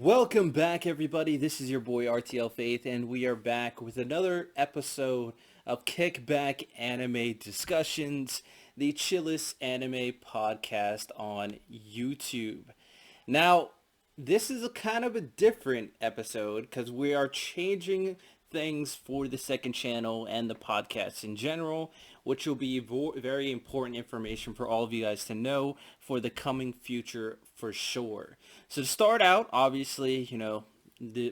Welcome back, everybody. This is your boy RTL Faith, and we are back with another episode of Kickback Anime Discussions, the chillest anime podcast on YouTube. Now, this is a kind of a different episode because we are changing things for the second channel and the podcast in general, which will be very important information for all of you guys to know for the coming future for sure. So to start out, obviously,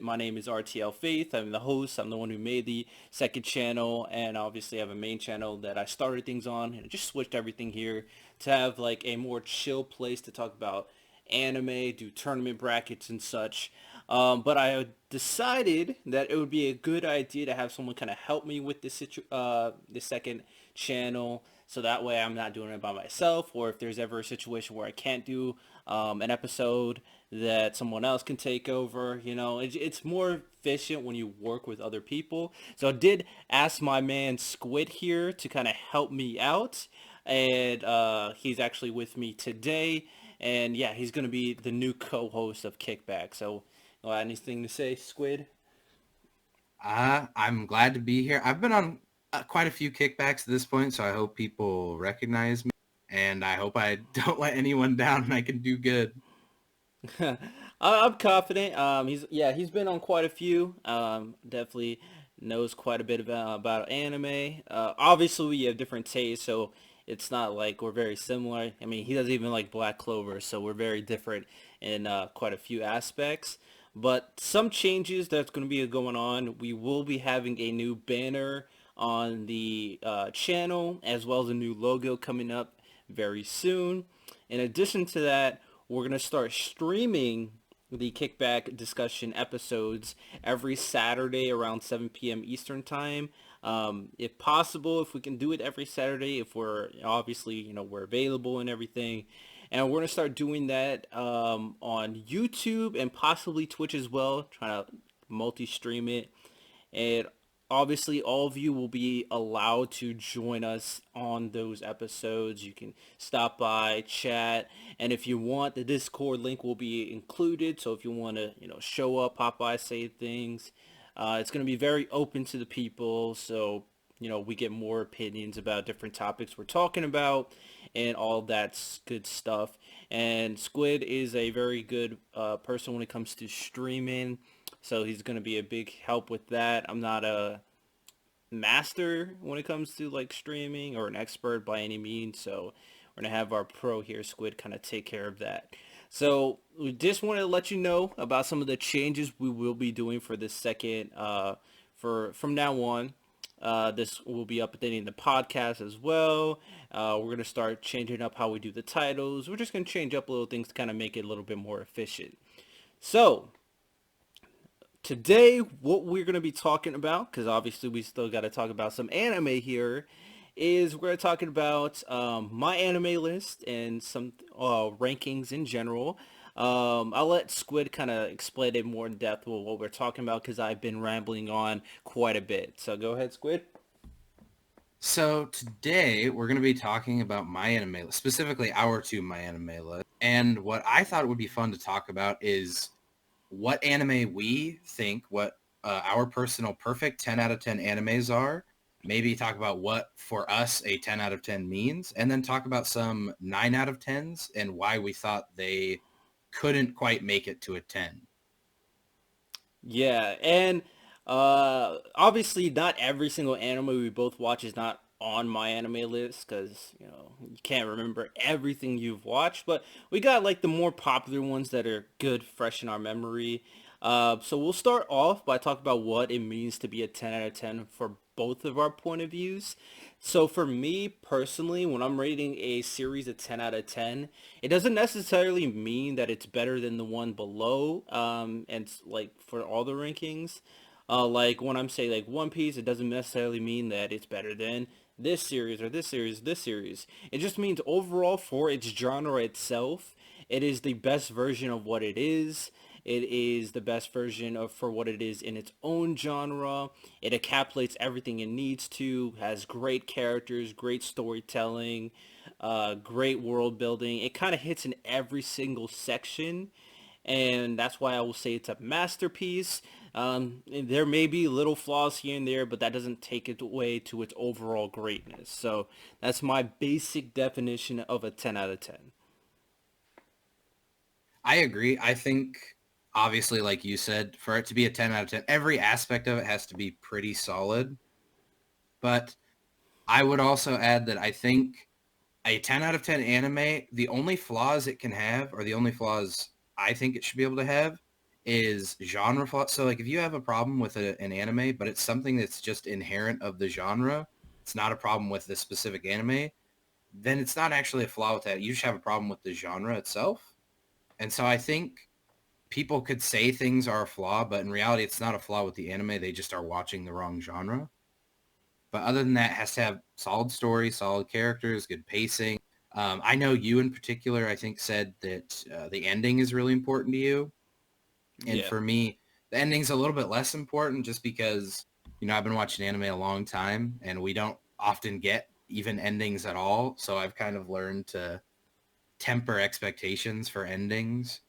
my name is RTL Faith. I'm the host. I'm the one who made the second channel, and obviously I have a main channel that I started things on, and I just switched everything here to have like a more chill place to talk about anime, do tournament brackets and such. But I decided that it would be a good idea to have someone kind of help me with the second channel, so that way I'm not doing it by myself. Or if there's ever a situation where I can't do an episode, that someone else can take over. It's more efficient when you work with other people. So I did ask my man Squid here to kind of help me out, and he's actually with me today. And yeah, he's going to be the new co-host of Kickback. So, anything to say, Squid? I'm glad to be here. I've been on quite a few kickbacks at this point, so I hope people recognize me, and I hope I don't let anyone down and I can do good. I'm confident. He's been on quite a few. Definitely knows quite a bit about anime. Obviously, we have different tastes, so it's not like we're very similar. I mean, he doesn't even like Black Clover, so we're very different in quite a few aspects. But some changes that's going to be going on. We will be having a new banner on the channel, as well as a new logo coming up very soon. In addition to that, we're going to start streaming the Kickback discussion episodes every Saturday around 7 p.m. Eastern time. If possible, if we can do it every Saturday, if we're obviously, we're available and everything. And we're going to start doing that on YouTube and possibly Twitch as well, trying to multi-stream it. And obviously all of you will be allowed to join us on those episodes. You can stop by, chat, and if you want, the Discord link will be included. So if you want to, show up, pop by, say things, it's going to be very open to the people. So, we get more opinions about different topics we're talking about and all that's good stuff. And Squid is a very good person when it comes to streaming. So he's going to be a big help with that. I'm not a master when it comes to like streaming or an expert by any means. So we're going to have our pro here, Squid, kind of take care of that. So we just wanted to let you know about some of the changes we will be doing for this second, for from now on. This will be updating the podcast as well. We're going to start changing up how we do the titles. We're just going to change up little things to kind of make it a little bit more efficient. So today, what we're going to be talking about, because obviously we still got to talk about some anime here, is we're talking about my anime list and some rankings in general. I'll let Squid kind of explain it more in depth with what we're talking about because I've been rambling on quite a bit. So go ahead, Squid. So today we're going to be talking about my anime list, specifically our two my anime list. And what I thought would be fun to talk about is what anime we think, what our personal perfect 10 out of 10 animes are. Maybe talk about what for us a 10 out of 10 means, and then talk about some 9 out of 10s and why we thought they couldn't quite make it to a 10. Yeah, and obviously not every single anime we both watch is not on my anime list because you can't remember everything you've watched, but we got like the more popular ones that are good, fresh in our memory. So we'll start off by talking about what it means to be a 10 out of 10 for both of our point of views. So for me personally, when I'm rating a series a 10 out of 10, it doesn't necessarily mean that it's better than the one below. And like for all the rankings, like when I'm saying like One Piece, it doesn't necessarily mean that it's better than this series or this series, this series. It just means overall for its genre itself, it is the best version of what it is. It is the best version of for what it is in its own genre. It encapsulates everything it needs to, has great characters, great storytelling, great world building. It kind of hits in every single section. and that's why I will say it's a masterpiece. There may be little flaws here and there, but that doesn't take it away to its overall greatness. So that's my basic definition of a 10 out of 10. I agree. I think obviously, like you said, for it to be a 10 out of 10, every aspect of it has to be pretty solid. But I would also add that I think a 10 out of 10 anime, the only flaws it can have, or the only flaws I think it should be able to have, is genre flaws. So, like, if you have a problem with an anime, but it's something that's just inherent of the genre, it's not a problem with the specific anime, then it's not actually a flaw with that. You just have a problem with the genre itself. And so I think people could say things are a flaw, but in reality, it's not a flaw with the anime. They just are watching the wrong genre. But other than that, it has to have solid story, solid characters, good pacing. I know you in particular, I think, said that the ending is really important to you. And Yeah. for me, the ending's a little bit less important just because, I've been watching anime a long time and we don't often get even endings at all. So I've kind of learned to temper expectations for endings.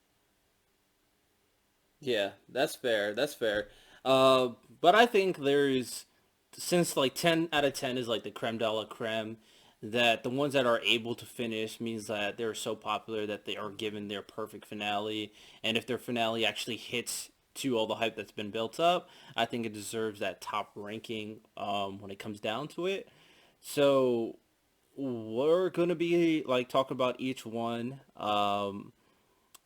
Yeah, that's fair. That's fair. Uh, but I think there's, since like 10 out of 10 is like the creme de la creme, that the ones that are able to finish means that they're so popular that they are given their perfect finale. And if their finale actually hits to all the hype that's been built up, I think it deserves that top ranking when it comes down to it. So we're gonna be like talking about each one.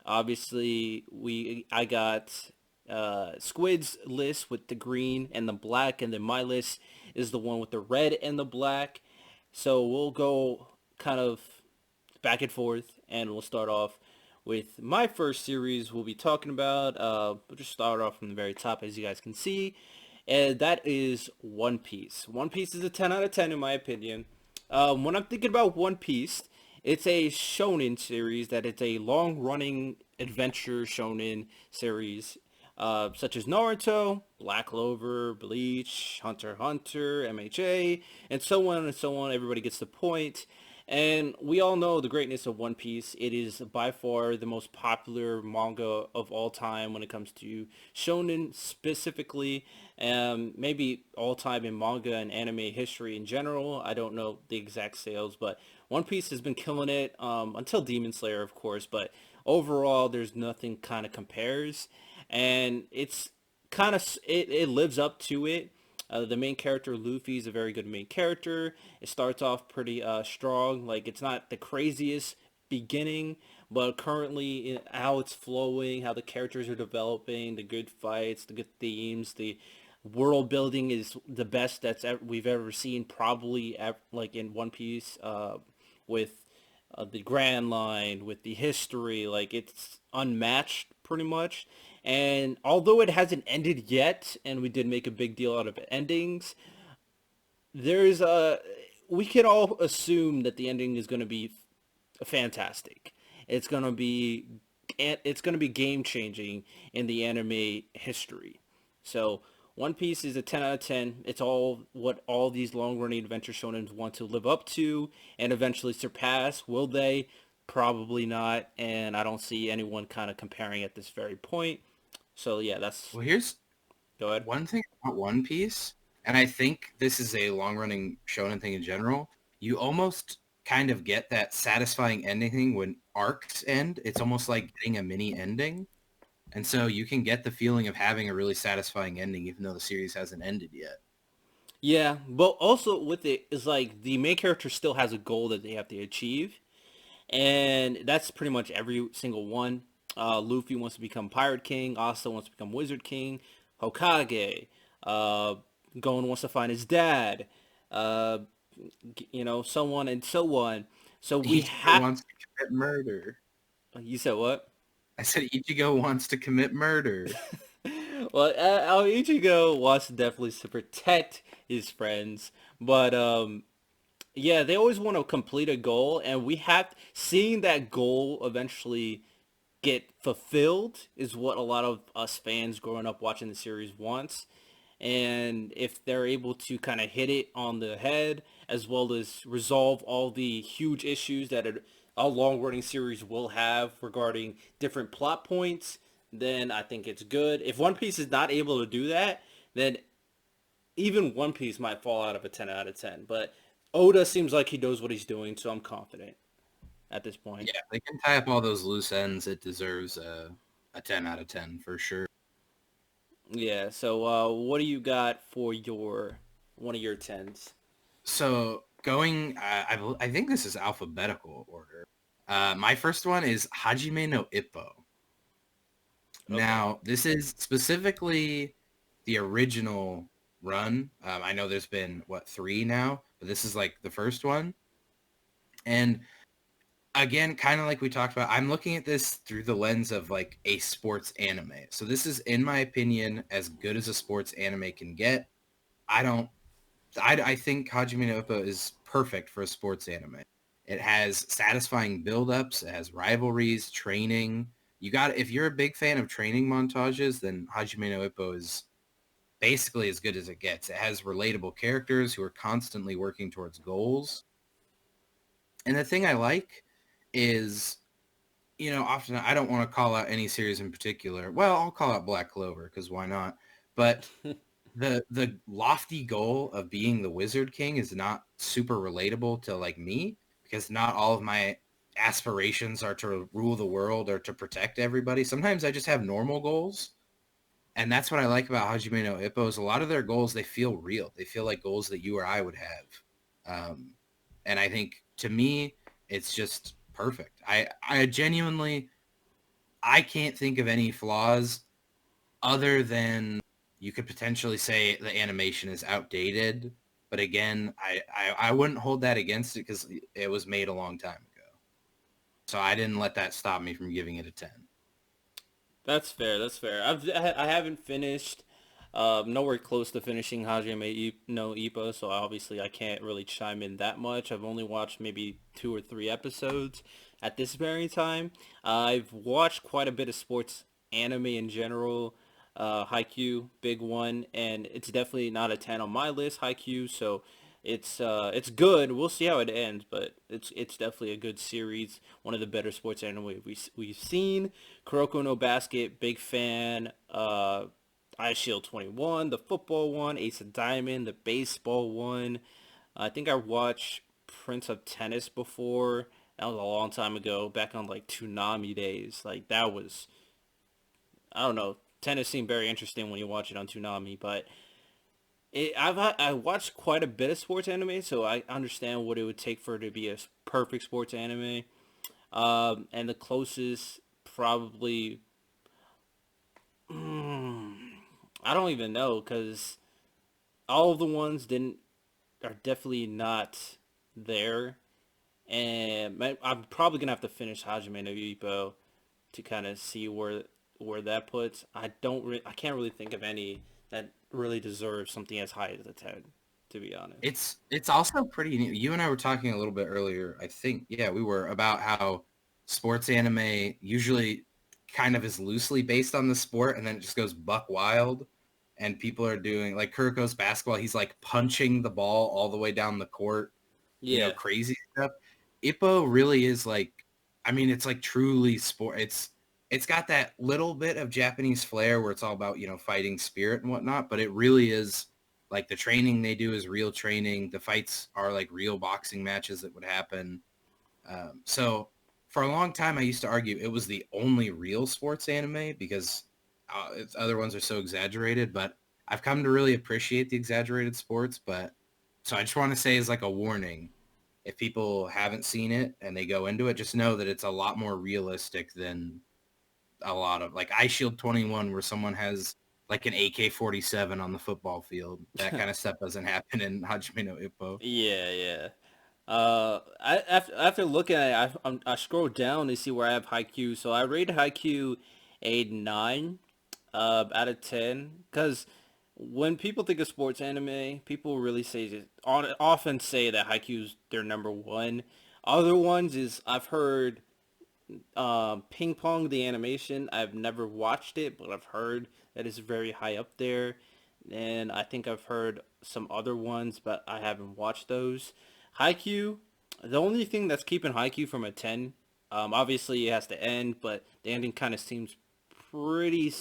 Obviously, I got Squid's list with the green and the black, and then my list is the one with the red and the black. So we'll go kind of back and forth, and we'll start off with my first series we'll be talking about. We'll just start off from the very top, as you guys can see, and that is One Piece. One Piece is a 10 out of 10 in my opinion. When I'm thinking about One Piece, it's a shonen series that it's a long-running adventure shonen series, such as Naruto, Black Clover, Bleach, Hunter x Hunter, MHA, and so on and so on. Everybody gets the point. And we all know the greatness of One Piece. It is by far the most popular manga of all time when it comes to shonen specifically, maybe all time in manga and anime history in general. I don't know the exact sales, but One Piece has been killing it until Demon Slayer, of course. But overall, there's nothing kind of compares, and it's kind of it lives up to it. The main character Luffy is a very good main character. It starts off pretty strong. Like it's not the craziest beginning, but currently how it's flowing, how the characters are developing, the good fights, the good themes, the world building is the best we've ever seen. Probably like in One Piece, with the Grand Line, with the history, like it's unmatched pretty much. And although it hasn't ended yet, and we did make a big deal out of endings, there's a we can all assume that the ending is going to be fantastic. It's going to be it's going to be game changing in the anime history. So One Piece is a 10 out of 10. It's all what all these long running adventure shonens want to live up to and eventually surpass. Will they? Probably not. And I don't see anyone kind of comparing at this very point. So yeah, that's Well, here's go ahead. one thing about One Piece, and I think this is a long-running shonen thing in general. You almost kind of get that satisfying ending thing when arcs end. It's almost like getting a mini ending. And so you can get the feeling of having a really satisfying ending even though the series hasn't ended yet. Yeah, but also with it is like the main character still has a goal that they have to achieve, and that's pretty much every single one. Luffy wants to become Pirate King. Asta wants to become Wizard King. Hokage. Uh, Gon wants to find his dad. Uh, so on and so on. So we Ichigo have. wants to commit murder. You said what? I said Ichigo wants to commit murder. Well, Ichigo wants definitely to protect his friends, but yeah, they always want to complete a goal, and we have seeing that goal eventually get fulfilled is what a lot of us fans growing up watching the series wants. And if they're able to kind of hit it on the head as well as resolve all the huge issues that a long running series will have regarding different plot points, then I think it's good. If One Piece is not able to do that, then even One Piece might fall out of a 10 out of 10. But Oda seems like he knows what he's doing, so I'm confident at this point. Yeah, they can tie up all those loose ends. It deserves a 10 out of 10 for sure. Yeah. So what do you got for your one of your tens? So going, I think this is alphabetical order. My first one is Hajime no Ippo. Okay. Now, this is specifically the original run. I know there's been, what, three now? But this is like the first one. And again, kind of like we talked about, I'm looking at this through the lens of like a sports anime. So this is, in my opinion, as good as a sports anime can get. I don't, I think Hajime no Ippo is perfect for a sports anime. It has satisfying build-ups. It has rivalries, training. You got, if you're a big fan of training montages, then Hajime no Ippo is basically as good as it gets. It has relatable characters who are constantly working towards goals. And the thing I like is, often I don't want to call out any series in particular. Well, I'll call out Black Clover because why not? But the lofty goal of being the Wizard King is not super relatable to like me because not all of my aspirations are to rule the world or to protect everybody. Sometimes I just have normal goals. And that's what I like about Hajime no Ippo is a lot of their goals, they feel real. They feel like goals that you or I would have. And I think to me, it's just perfect. I genuinely, I can't think of any flaws other than you could potentially say the animation is outdated. But again, I wouldn't hold that against it because it was made a long time ago. So I didn't let that stop me from giving it a 10. That's fair. That's fair. I haven't finished, nowhere close to finishing Hajime no Ippo, so obviously I can't really chime in that much. I've only watched maybe 2 or 3 episodes at this very time. I've watched quite a bit of sports anime in general. Haikyuu, big one, and it's definitely not a 10 on my list. Haikyuu, so it's good. We'll see how it ends, but it's definitely a good series. One of the better sports anime we've seen. Kuroko no Basket, big fan. Ice Shield 21, the football one, Ace of Diamond, the baseball one. I think I watched Prince of Tennis before. That was a long time ago, back on like Toonami days. Like that was, I don't know. Tennis seemed very interesting when you watch it on Toonami, but I watched quite a bit of sports anime, so I understand what it would take for it to be a perfect sports anime. And the closest probably, I don't even know because all of the ones didn't are definitely not there, and I'm probably gonna have to finish Hajime no Ippo to kind of see where that puts. I can't really think of any that really deserves something as high as a 10, to be honest. It's also pretty neat. You and I were talking a little bit earlier, I think, yeah, we were about how sports anime usually kind of is loosely based on the sport and then it just goes buck wild and people are doing like Kuroko's basketball, he's like punching the ball all the way down the court, Yeah, crazy stuff. Ippo really is like, I mean, it's like truly sport. It's got that little bit of Japanese flair where it's all about, fighting spirit and whatnot, but it really is like the training they do is real training. The fights are like real boxing matches that would happen. So for a long time, I used to argue it was the only real sports anime because other ones are so exaggerated. But I've come to really appreciate the exaggerated sports. But so I just want to say as like a warning, if people haven't seen it and they go into it, just know that it's a lot more realistic than a lot of like Ice Shield 21 where someone has like an AK-47 on the football field. That kind of stuff doesn't happen in Hajime no Ippo. yeah, yeah. After looking at it, I scrolled down to see where I have Haikyuu. So I rated Haikyuu a 9 out of 10 because when people think of sports anime, people really often say that Haikyuu's their number one. Other ones is I've heard Ping Pong the animation. I've never watched it, but I've heard that it's very high up there. And I think I've heard some other ones, but I haven't watched those. Haikyuu, The only thing that's keeping Haikyuu from a 10, obviously it has to end, but the ending kind of seems pretty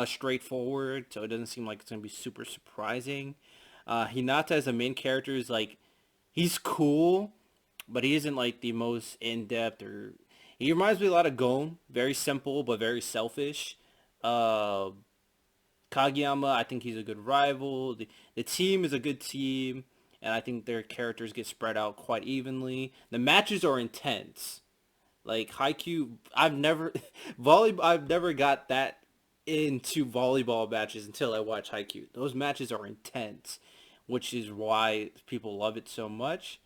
straightforward, so it doesn't seem like it's gonna be super surprising. Hinata as a main character is like he's cool, but he isn't like the most in depth or he reminds me a lot of Gon, very simple but very selfish. Uh, Kageyama, I think he's a good rival. The team is a good team, and I think their characters get spread out quite evenly. The matches are intense. Like Haikyuu, I've never volleyball. I've never got that into volleyball matches until I watched Haikyuu. Those matches are intense, which is why people love it so much.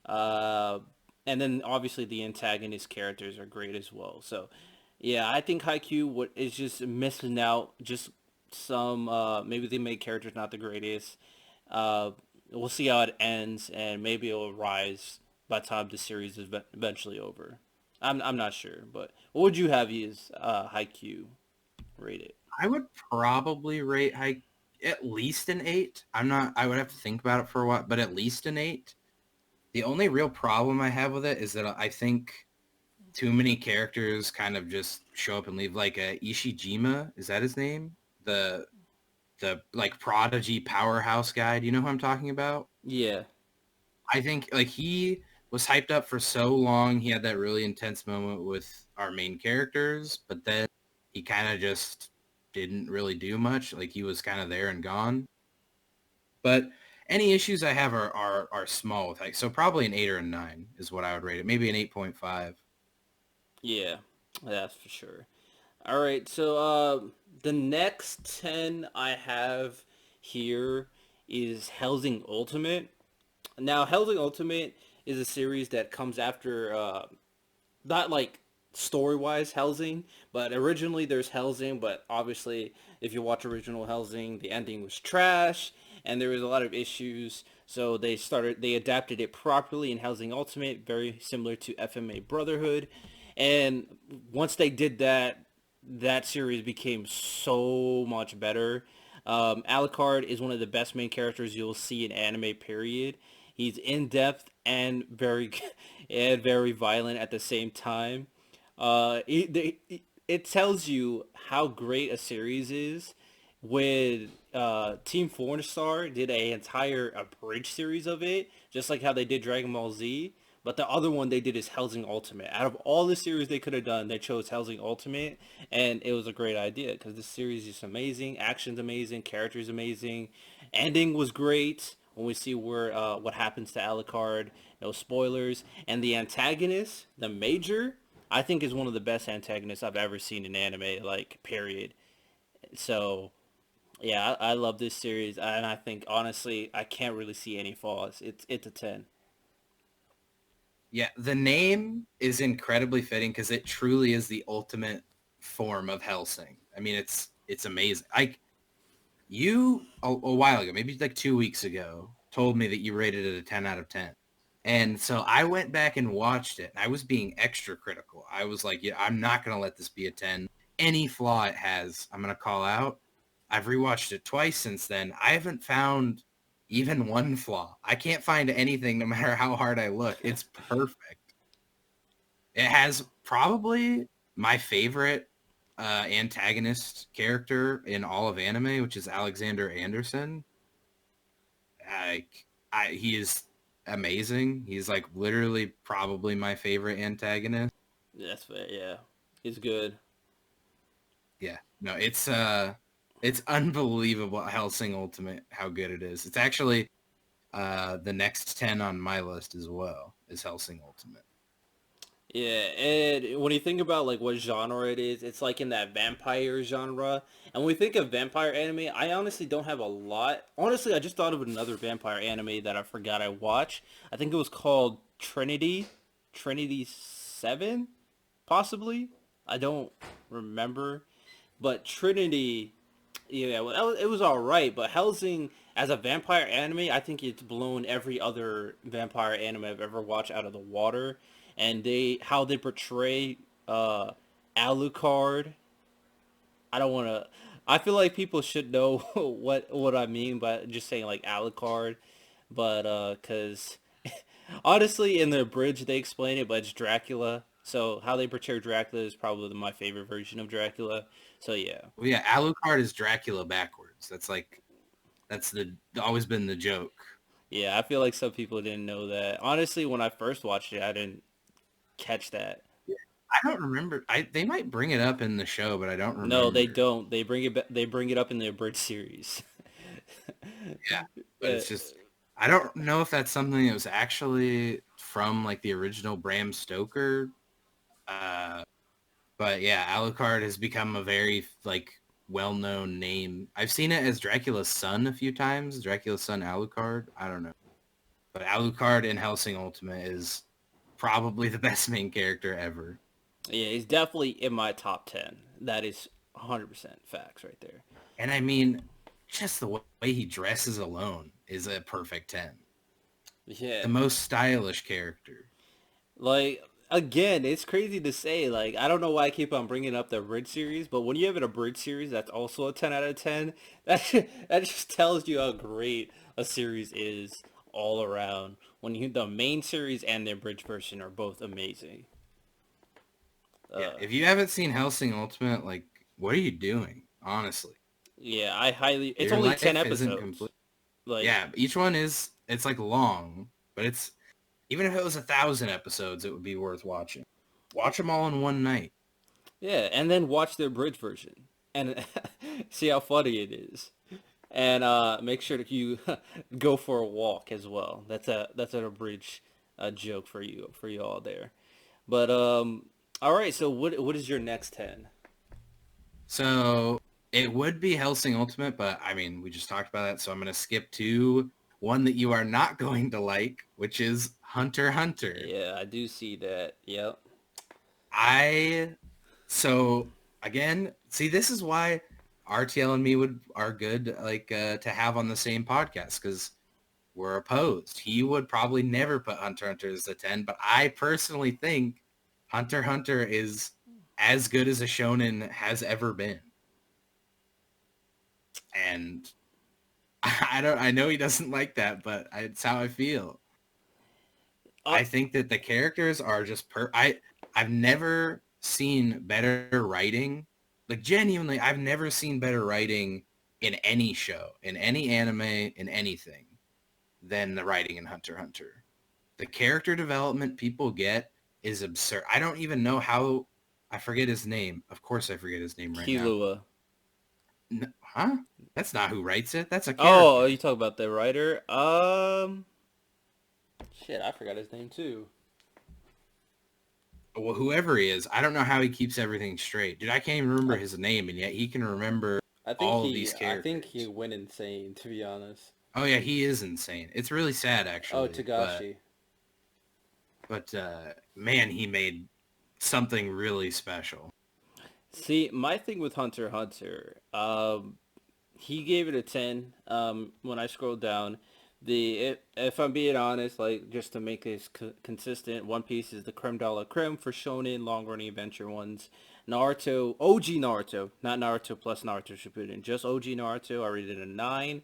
Uh, and then obviously the antagonist characters are great as well. So yeah, I think Haikyuu what is just missing out just some maybe the main character's not the greatest. Uh, we'll see how it ends and maybe it'll rise by the time the series is eventually over. I'm not sure, but what would you have you as Haikyuu rated? I would probably rate high at least an 8. I'm not. I would have to think about it for a while, but at least an 8. The only real problem I have with it is that I think too many characters kind of just show up and leave. Like Ishijima, is that his name? The like prodigy powerhouse guy. Do you know who I'm talking about? Yeah. I think like he was hyped up for so long. He had that really intense moment with our main characters, but then he kind of just didn't really do much. Like he was kind of there and gone. But any issues I have are small with like so probably an 8 or a 9 is what I would rate it. Maybe an 8.5. Yeah, that's for sure. All right, so the next 10 I have here is Helsing Ultimate. Now, Helsing Ultimate is a series that comes after not like story wise Helsing, but originally there's Helsing, but obviously if you watch original Helsing, the ending was trash and there was a lot of issues. So they adapted it properly in Helsing Ultimate, very similar to FMA Brotherhood. And once they did that, that series became so much better. Alucard is one of the best main characters you'll see in anime. Period. He's in depth and very and very violent at the same time. It tells you how great a series is when Team Four Star did an entire abridged series of it, just like how they did Dragon Ball Z. But the other one they did is Helsing Ultimate. Out of all the series they could have done, they chose Helsing Ultimate, and it was a great idea because this series is amazing, action's amazing, characters amazing, ending was great. When we see where what happens to Alucard, no spoilers, and the antagonist, the Major, I think is one of the best antagonists I've ever seen in anime. Like period. So yeah, I love this series, and I think honestly I can't really see any flaws. It's a 10. Yeah, the name is incredibly fitting because it truly is the ultimate form of Helsing. I mean, it's amazing. You a while ago, maybe like 2 weeks ago, told me that you rated it a 10 out of 10. And so I went back and watched it. And I was being extra critical. I was like, yeah, I'm not going to let this be a 10. Any flaw it has, I'm going to call out. I've rewatched it twice since then. I haven't found even one flaw. I can't find anything no matter how hard I look. It's perfect. It has probably my favorite antagonist character in all of anime, which is Alexander Anderson. He is amazing. He's like literally probably my favorite antagonist. That's fair. Yeah, it's good. Yeah, no, it's unbelievable Hellsing Ultimate how good it is. It's actually the next 10 on my list as well is Hellsing Ultimate. Yeah, and when you think about like what genre it is, it's like in that vampire genre. And when we think of vampire anime, I honestly don't have a lot. Honestly, I just thought of another vampire anime that I forgot I watched. I think it was called Trinity, Trinity 7, possibly. I don't remember. But Trinity, yeah, well, it was all right. But Hellsing as a vampire anime, I think it's blown every other vampire anime I've ever watched out of the water. And they how they portray Alucard. I don't want to. I feel like people should know what I mean by just saying like Alucard, but cause Honestly, in the bridge they explain it, but it's Dracula. So how they portray Dracula is probably my favorite version of Dracula. So yeah, Well, yeah, Alucard is Dracula backwards. That's the always been the joke. yeah. I feel like some people didn't know that. Honestly, when I first watched it, I didn't catch that. I don't remember. They might bring it up in the show, but I don't No, they remember. don't. They bring it. They bring it up in the abridged series. Yeah, but uh, it's just I don't know if that's something that was actually from like the original Bram Stoker. Uh, but yeah, Alucard has become a very like well-known name. I've seen it as Dracula's son a few times. Dracula's son Alucard. I don't know, but Alucard in Hellsing Ultimate is probably the best main character ever. yeah, he's definitely in my top 10. That is 100% facts right there. And I mean, just the way he dresses alone is a perfect 10. Yeah, The most stylish character. like again, it's crazy to say. Like I don't know why I keep on bringing up the abridged series, but when you have an abridged series that's also a 10 out of 10, that just tells you how great a series is all around. When you the main series and the abridged version are both amazing. Yeah, Uh, if you haven't seen Hellsing Ultimate, like, what are you doing? Honestly, yeah, I highly. It's your only 10 life isn't episodes. complete. Like Yeah, each one is it's like long, but it's even if it was 1,000 episodes, it would be worth watching. Watch them all in one night. yeah, and then watch the abridged version and see how funny it is. And make sure that you go for a walk as well. That's an abridged joke for you all there. But all right. So what is your next 10? So it would be Hellsing Ultimate, but I mean, we just talked about that, so I'm gonna skip to one that you are not going to like, which is Hunter x Hunter. Yeah, I do see that. Yep. I so again, see this is why RTL and me would are good like to have on the same podcast because we're opposed. He would probably never put Hunter x Hunter as a 10, but I personally think Hunter x Hunter is as good as a shonen has ever been. And I know he doesn't like that, but it's how I feel. Uh, I think that the characters are just I've never seen better writing. Like genuinely, I've never seen better writing in any show, in any anime, in anything than the writing in Hunter x Hunter. The character development people get is absurd. I don't even know how I forget his name. Of course I forget his name right now. Kilua. Huh? That's not who writes it. That's a Oh, character. you talk about the writer? Shit, I forgot his name too. Well, whoever he is, I don't know how he keeps everything straight. Dude, I can't even remember I his name, and yet he can remember all of these I think he characters. went insane to be honest. Oh yeah, he is insane. It's really sad Oh, actually, Tagashi. but man, he made something really special. See, my thing with Hunter x Hunter, he gave it a 10 when I scrolled down. If I'm being honest, like just to make this consistent, One Piece is the creme de la creme for shonen long running adventure ones. Naruto, OG Naruto, not Naruto plus Naruto Shippuden, just OG Naruto. I rated it a 9.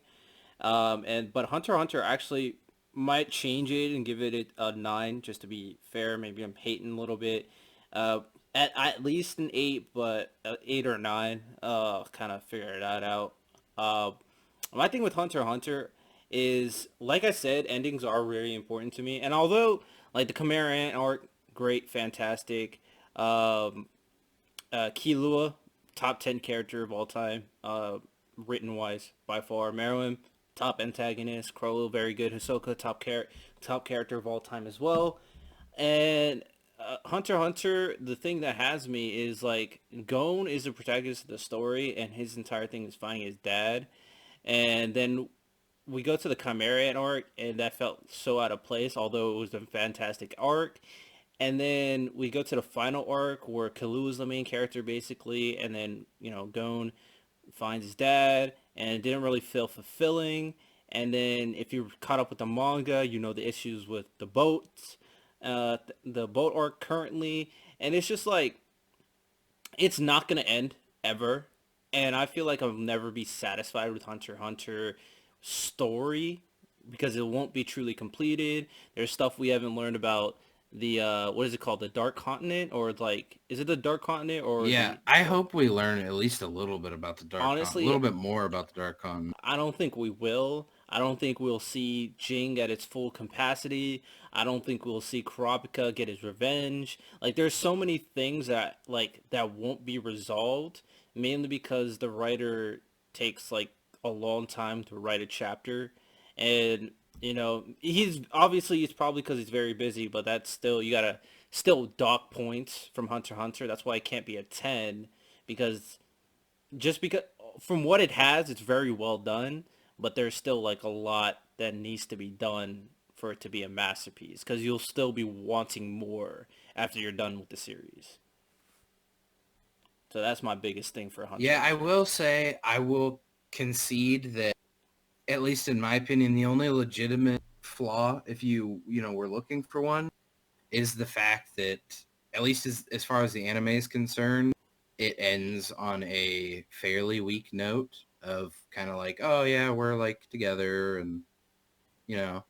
And but Hunter x Hunter actually might change it and give it a 9 just to be fair. Maybe I'm hating a little bit. Uh, at least an 8, but 8 or 9. Kind of figure that out. Uh, my thing with Hunter x Hunter is, like I said, endings are really important to me. And although, like, the Chimera Ant arc, great, fantastic. Um, Killua, top 10 character of all time, written wise, by far. Meruem, top antagonist. Crollo, very good. Hisoka, top character of all time as well. And Hunter x Hunter, the thing that has me is like Gon is the protagonist of the story, and his entire thing is finding his dad. And then we go to the Chimera arc, and that felt so out of place, although it was a fantastic arc. And then we go to the final arc where Kalu is the main character basically, and then Gon finds his dad, and it didn't really feel fulfilling. And then if you're caught up with the manga, you know the issues with the boats, the boat arc currently, and it's just like it's not gonna end ever. And I feel like I'll never be satisfied with Hunter x Hunter story because it won't be truly completed. There's stuff we haven't learned about the what is it called, the Dark Continent, or like is it the Dark Continent or Yeah, the I hope we learn at least a little bit about the Dark Continent, a honestly little bit more about the Dark Continent. I don't think we will. I don't think we'll see Jing at its full capacity. I don't think we'll see Kurapika get his revenge. Like there's so many things that that won't be resolved, mainly because the writer takes like a long time to write a chapter, and he's probably because he's very busy, but that's still, you gotta still dock points from Hunter x Hunter. That's why it can't be a 10, because just because from what it has, it's very well done, but there's still like a lot that needs to be done for it to be a masterpiece, because you'll still be wanting more after you're done with the series. So that's my biggest thing for Hunter Yeah, x I Hunter. will say I will concede that, at least in my opinion, the only legitimate flaw, if you were looking for one, is the fact that, at least as far as the anime is concerned, it ends on a fairly weak note of kind of like, oh yeah, we're like together, and you know,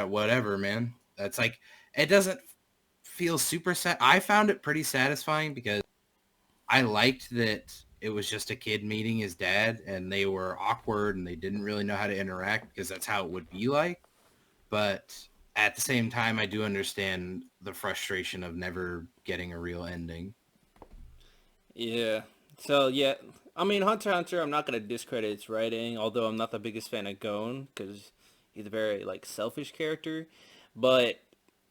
whatever, man. That's like, it doesn't feel super sad. I found it pretty satisfying because I liked that it was just a kid meeting his dad, and they were awkward and they didn't really know how to interact because that's how it would be like. But at the same time, I do understand the frustration of never getting a real ending. Yeah. So yeah, I mean Hunter x Hunter, I'm not gonna discredit its writing, although I'm not the biggest fan of Gon because he's a very like selfish character. But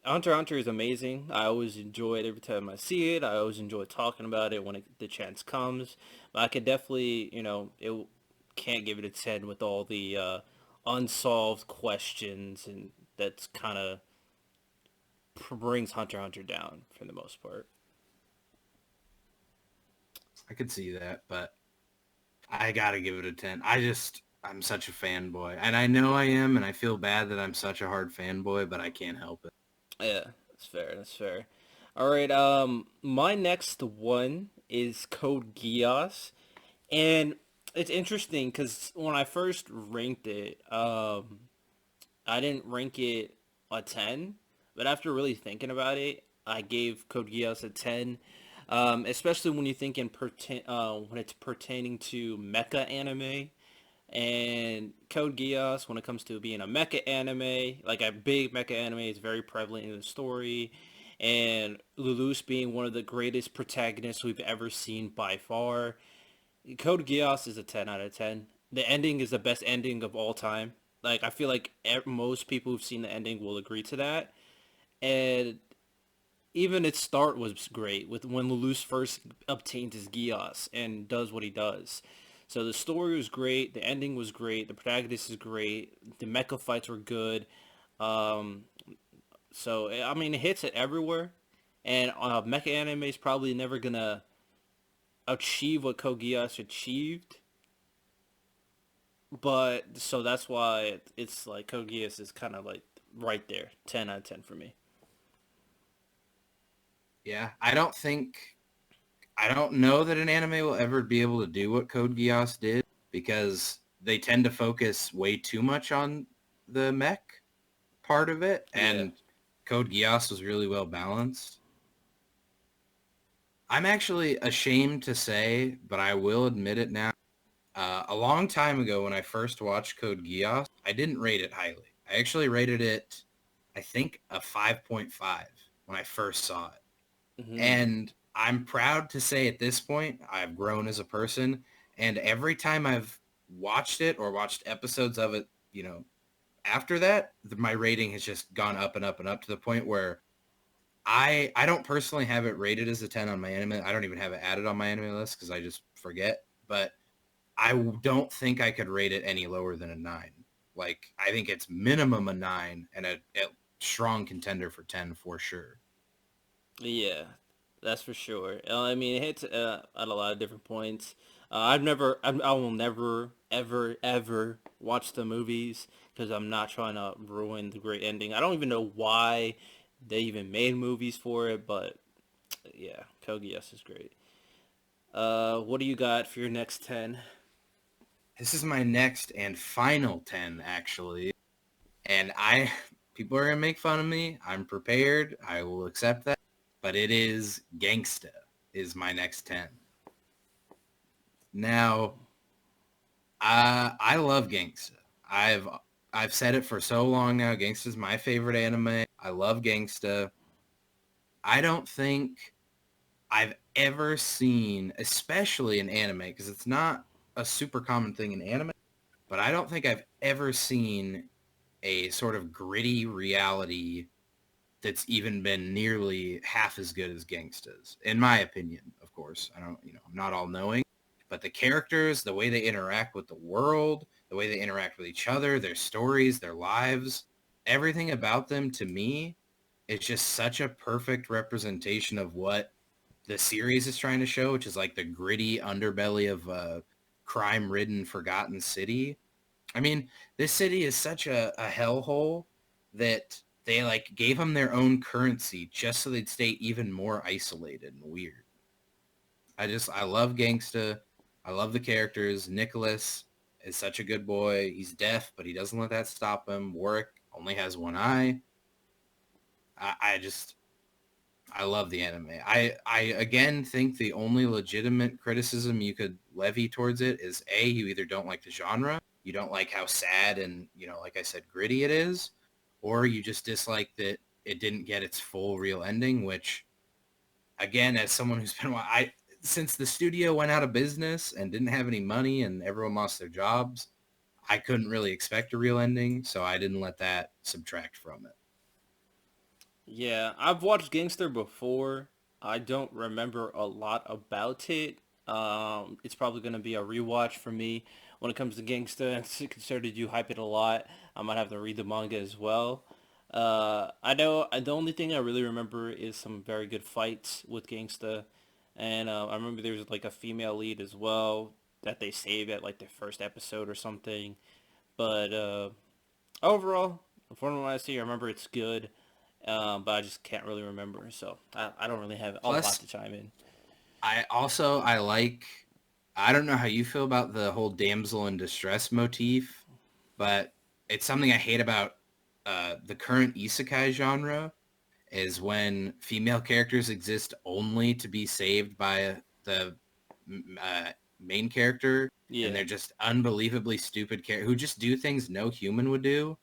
Hunter x Hunter is amazing. I always enjoy it every time I see it. I always enjoy talking about it when the chance comes. But I could definitely, it can't give it a 10 with all the unsolved questions, and that's kind of brings Hunter x Hunter down for the most part. I could see that, but I gotta give it a 10. I'm such a fanboy, and I know I am, and I feel bad that I'm such a hard fanboy, but I can't help it. Yeah, that's fair. That's fair. All right. My next one is Code Geass, and it's interesting because when I first ranked it, I didn't rank it a 10, but after really thinking about it, I gave Code Geass a 10. Especially when you think when it's pertaining to mecha anime, and Code Geass, when it comes to being a mecha anime, like a big mecha anime, is very prevalent in the story. And Lelouch being one of the greatest protagonists we've ever seen by far. Code Geass is a 10 out of 10. The ending is the best ending of all time. Like, I feel like most people who've seen the ending will agree to that. And even its start was great with when Lelouch first obtains his Geass and does what he does. So the story was great, the ending was great, the protagonist is great, the mecha fights were good. Um, so I mean, it hits it everywhere, and mecha anime is probably never gonna achieve what Code Geass achieved. But so that's why it's like Code Geass is kind of like right there, 10 out of 10 for me. Yeah, I don't know that an anime will ever be able to do what Code Geass did because they tend to focus way too much on the mech part of it, Yeah. and Code Geass was really well balanced. I'm actually ashamed to say, but I will admit it now. A long time ago, when I first watched Code Geass, I didn't rate it highly. I actually rated it, I think, a 5.5 when I first saw it. Hmm. And I'm proud to say at this point, I've grown as a person. And every time I've watched it or watched episodes of it, after that, my rating has just gone up and up and up to the point where I don't personally have it rated as a 10 on my anime. I don't even have it added on my anime list because I just forget. But I don't think I could rate it any lower than a 9. Like, I think it's minimum a 9 and a strong contender for 10 for sure. Yeah, that's for sure. I mean, it hits at a lot of different points. I will never, ever, ever watch the movies because I'm not trying to ruin the great ending. I don't even know why they even made movies for it, but yeah, Code Geass is great. What do you got for your next 10? This is my next and final 10, actually. And people are gonna make fun of me. I'm prepared. I will accept that. But it is Gangsta is my next 10. Now, I love Gangsta. I've I've said it for so long now. Gangsta's my favorite anime. I love Gangsta. I don't think I've ever seen, especially in anime, because it's not a super common thing in anime, but I don't think I've ever seen a sort of gritty reality that's even been nearly half as good as Gangsta's, in my opinion, of course. I don't, I'm not all knowing, but the characters, the way they interact with the world, the way they interact with each other, their stories, their lives, everything about them to me, it's just such a perfect representation of what the series is trying to show, which is like the gritty underbelly of a crime-ridden, forgotten city. I mean, this city is such a hellhole that they like gave them their own currency just so they'd stay even more isolated and weird. I love Gangsta. I love the characters. Nicholas is such a good boy. He's deaf, but he doesn't let that stop him. Warwick only has one eye. I just I love the anime. I again think the only legitimate criticism you could levy towards it is A, you either don't like the genre, you don't like how sad and, like I said, gritty it is, or you just dislike that it didn't get its full real ending, which again, as someone who's been since the studio went out of business and didn't have any money and everyone lost their jobs, I couldn't really expect a real ending, so I didn't let that subtract from it. Yeah, I've watched Gangster before. I don't remember a lot about it. It's probably gonna be a rewatch for me when it comes to Gangster. And considered you hype it a lot, I might have to read the manga as well. I know the only thing I really remember is some very good fights with Gangsta, and I remember there was like a female lead as well that they saved at like the first episode or something. But overall, from what I see, I remember it's good, but I just can't really remember. So I don't really have a lot Plus, to chime in. I like I don't know how you feel about the whole damsel in distress motif, but it's something I hate about the current isekai genre is when female characters exist only to be saved by the main character, and Yeah. they're just unbelievably stupid characters who just do things no human would do.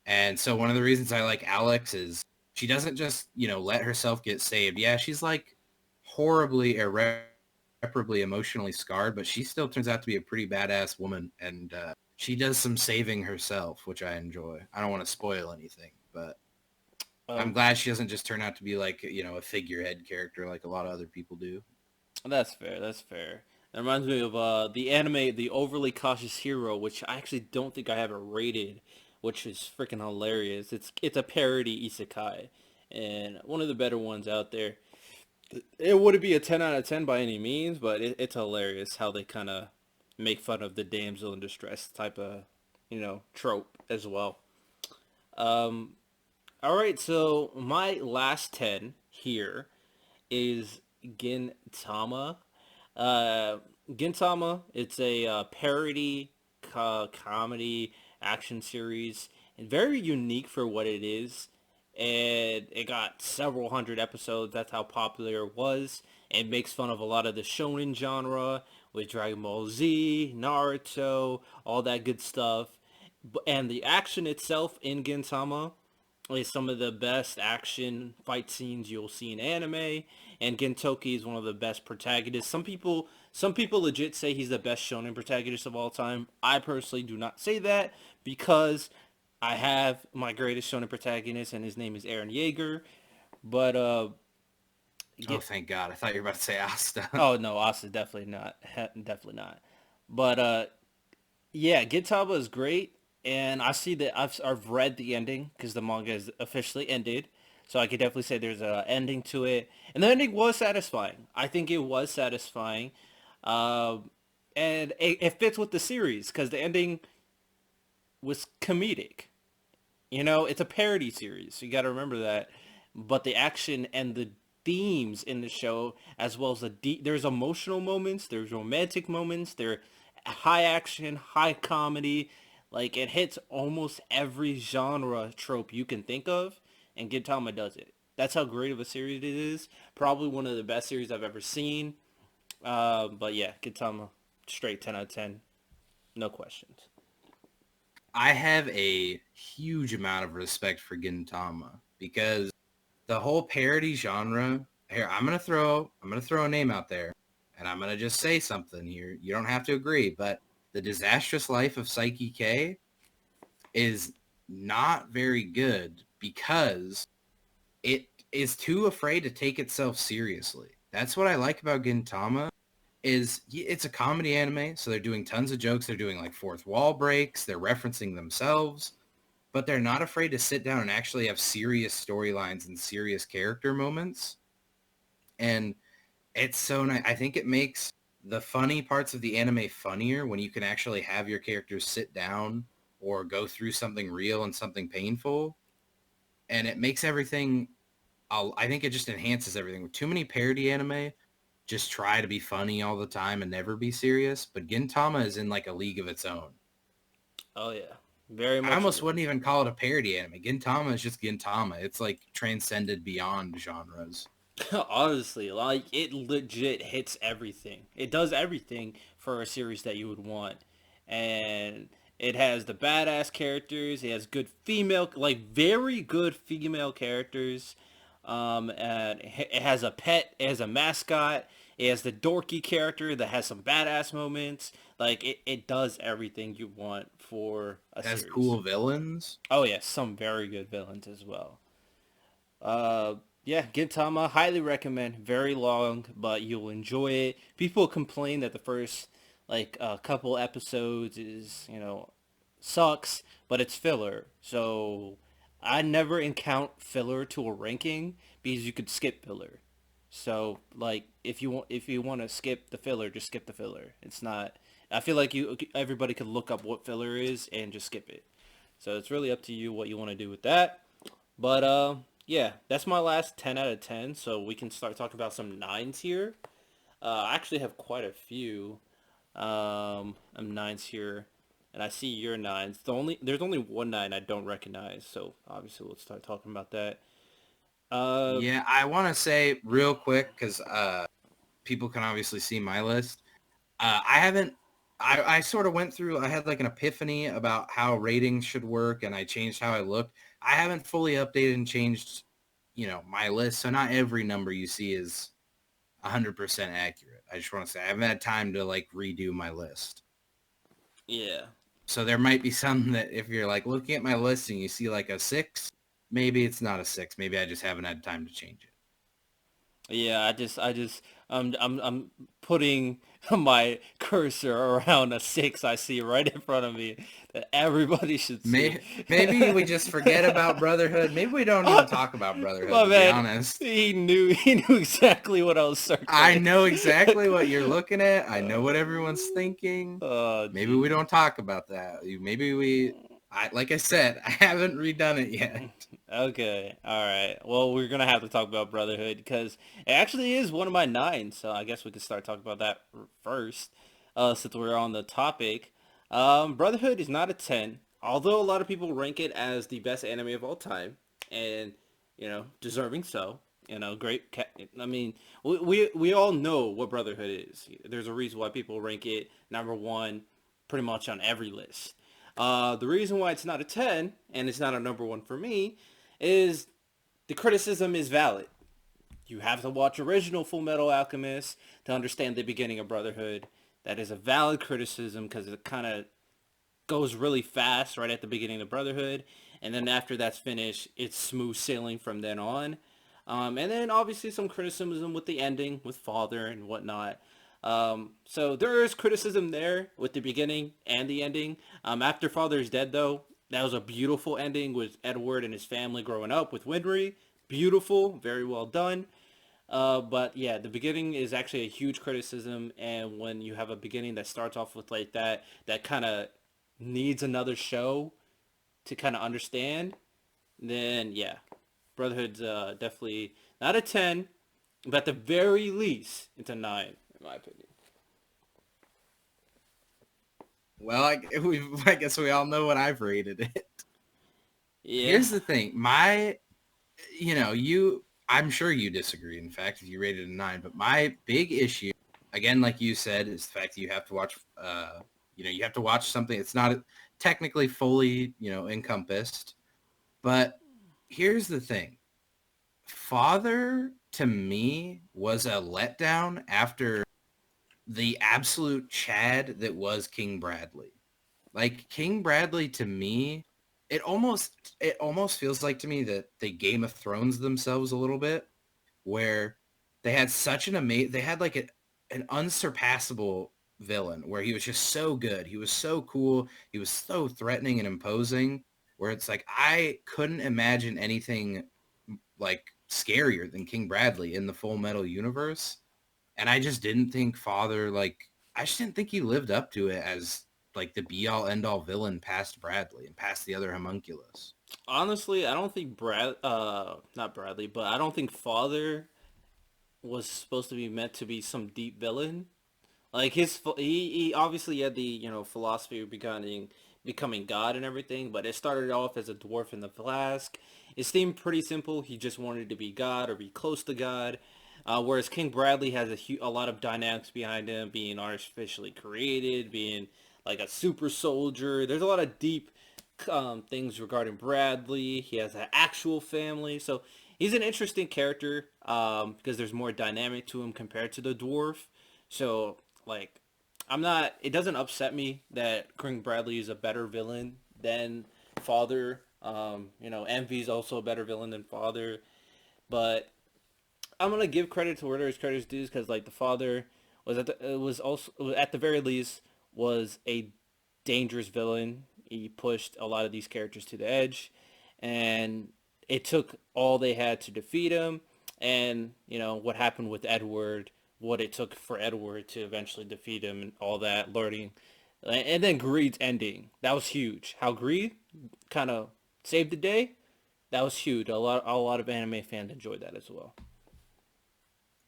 And so one of the reasons I like Alex is she doesn't just, let herself get saved. Yeah, she's like horribly, irreparably emotionally scarred, but she still turns out to be a pretty badass woman. And she does some saving herself, which I enjoy. I don't want to spoil anything, but I'm Um, glad she doesn't just turn out to be like, a figurehead character like a lot of other people do. that's fair. That's fair. It reminds me of the anime, The Overly Cautious Hero, which I actually don't think I have it rated, which is freaking hilarious. It's a parody isekai, and one of the better ones out there. It wouldn't be a 10 out of 10 by any means, but it's hilarious how they kind of make fun of the damsel in distress type of, trope as well. Um, all right, so my last 10 here is Gintama. Uh, Gintama, it's a parody comedy action series and very unique for what it is. And it got several hundred episodes. That's how popular it was. It makes fun of a lot of the shonen genre with Dragon Ball Z, Naruto, all that good stuff. And the action itself in Gintama is some of the best action fight scenes you'll see in anime, and Gentoki is one of the best protagonists. Some people legit say he's the best shonen protagonist of all time. I personally do not say that because I have my greatest shonen protagonist, and his name is Aaron Yeager. But Oh, get thank God. I thought you were about to say Asta. oh no, Asa definitely not, definitely not. But yeah, Gintama is great, and I see that I've read the ending because the manga is officially ended, so I could definitely say there's a ending to it, and the ending was satisfying. I think it was satisfying, um, and it fits with the series because the ending was comedic. It's a parody series, so you got to remember that. But the action and the themes in the show, as well as there's emotional moments, there's romantic moments, there high action, high comedy. Like it hits almost every genre trope you can think of, and Gintama does it. That's how great of a series it is. Probably one of the best series I've ever seen. But yeah, Gintama, straight 10 out of 10, no questions. I have a huge amount of respect for Gintama because the whole parody genre. Here, I'm gonna throw a name out there, and I'm gonna just say something here. You don't have to agree, but the disastrous life of Psyche K is not very good because it is too afraid to take itself seriously. That's what I like about Gintama is it's a comedy anime, so they're doing tons of jokes. They're doing like fourth wall breaks. They're referencing themselves, but they're not afraid to sit down and actually have serious storylines and serious character moments. And it's so nice. I think it makes the funny parts of the anime funnier when you can actually have your characters sit down or go through something real and something painful. And it makes everything, I think it just enhances everything. With too many parody anime, just try to be funny all the time and never be serious. But Gintama is in like a league of its own. Oh yeah, very I much almost agree. wouldn't even call it a parody anime. Gintama is just Gintama. It's like transcended beyond genres. Honestly, like it legit hits everything. It does everything for a series that you would want, and it has the badass characters. It has good female, like very good female characters. And it has a pet. It has a mascot. It has the dorky character that has some badass moments. Like it does everything you want for a It has series. cool villains. Oh yeah, some very good villains as well. Uh, yeah, Gintama, highly recommend. Very long, but you'll enjoy it. People complain that the first like couple episodes is sucks, but it's filler. So I never count filler to a ranking because you could skip filler. So like if you want to skip the filler, just skip the filler. It's not. I feel like everybody could look up what filler is and just skip it. So it's really up to you what you want to do with that. But yeah, that's my last 10 out of 10. So we can start talking about some nines here. I actually have quite a few nines here, and I see your nines. There's only one nine I don't recognize. So obviously we'll start talking about that. Uh, Yeah, I want to say real quick because people can obviously see my list. I haven't. I sort of went through. I had like an epiphany about how ratings should work, and I changed how I looked. I haven't fully updated and changed, my list. So not every number you see is 100% accurate. I just want to say I haven't had time to like redo my list. yeah. So there might be some that if you're like looking at my list and you see like a 6, maybe it's not a 6. Maybe I just haven't had time to change it. Yeah, I'm putting my cursor around a six I see right in front of me that everybody should see. Maybe we just forget about Brotherhood. Maybe we don't even talk about Brotherhood, My to be man, honest. he knew exactly what I was I circling. know exactly what you're looking at. I know what everyone's thinking. Oh, Maybe we jeez. don't talk about that. Maybe like I said, I haven't redone it yet. Okay, all right. Well, we're gonna have to talk about Brotherhood because it actually is one of my nines. So I guess we could start talking about that first, since we're on the topic. Brotherhood is not a 10, although a lot of people rank it as the best anime of all time, and deserving so. Great. I mean, we all know what Brotherhood is. There's a reason why people rank it number one, pretty much on every list. The reason why it's not a 10 and it's not a number one for me is the criticism is valid. You have to watch original Full Metal Alchemist to understand the beginning of Brotherhood. That is a valid criticism because it kind of goes really fast right at the beginning of Brotherhood, and then after that's finished, it's smooth sailing from then on. And then obviously some criticism with the ending, with Father and whatnot. So there is criticism there with the beginning and the ending. After Father's dead, though, that was a beautiful ending with Edward and his family growing up with Winry. Beautiful, very well done. But yeah, the beginning is actually a huge criticism, and when you have a beginning that starts off with like that kind of needs another show to kind of understand, then yeah, Brotherhood's definitely not a 10, but at the very least, it's a 9, in my opinion. Well, I guess we all know what I've rated it. Yeah. Here's the thing. I'm sure you disagree, in fact, if you rated a 9, but my big issue, again, like you said, is the fact that you have to watch, you have to watch something that's not technically fully, encompassed. But here's the thing. Father, to me, was a letdown after the absolute Chad that was King Bradley. Like King Bradley to me, it almost feels like to me that they Game of Thrones themselves a little bit, where they had such they had like an unsurpassable villain where he was just so good. He was so cool. He was so threatening and imposing where it's like I couldn't imagine anything like scarier than King Bradley in the Full Metal universe. And I just didn't think Father I just didn't think he lived up to it as like the be all end all villain past Bradley and past the other homunculus. Honestly, I don't think not Bradley, but I don't think Father was supposed to be meant to be some deep villain. Like he obviously had the philosophy of becoming God and everything, but it started off as a dwarf in the flask. It seemed pretty simple. He just wanted to be God or be close to God. Whereas King Bradley has a lot of dynamics behind him, being artificially created, being like a super soldier. There's a lot of deep things regarding Bradley. He has an actual family, so he's an interesting character because there's more dynamic to him compared to the dwarf. So like, I'm not. It doesn't upset me that King Bradley is a better villain than Father. Envy's also a better villain than Father, but I'm gonna give credit to where there's credit's due because like the Father was also at the very least was a dangerous villain. He pushed a lot of these characters to the edge, and it took all they had to defeat him. And what happened with Edward, what it took for Edward to eventually defeat him, and all that learning, and then Greed's ending. That was huge. How Greed kind of saved the day. That was huge. A lot of anime fans enjoyed that as well.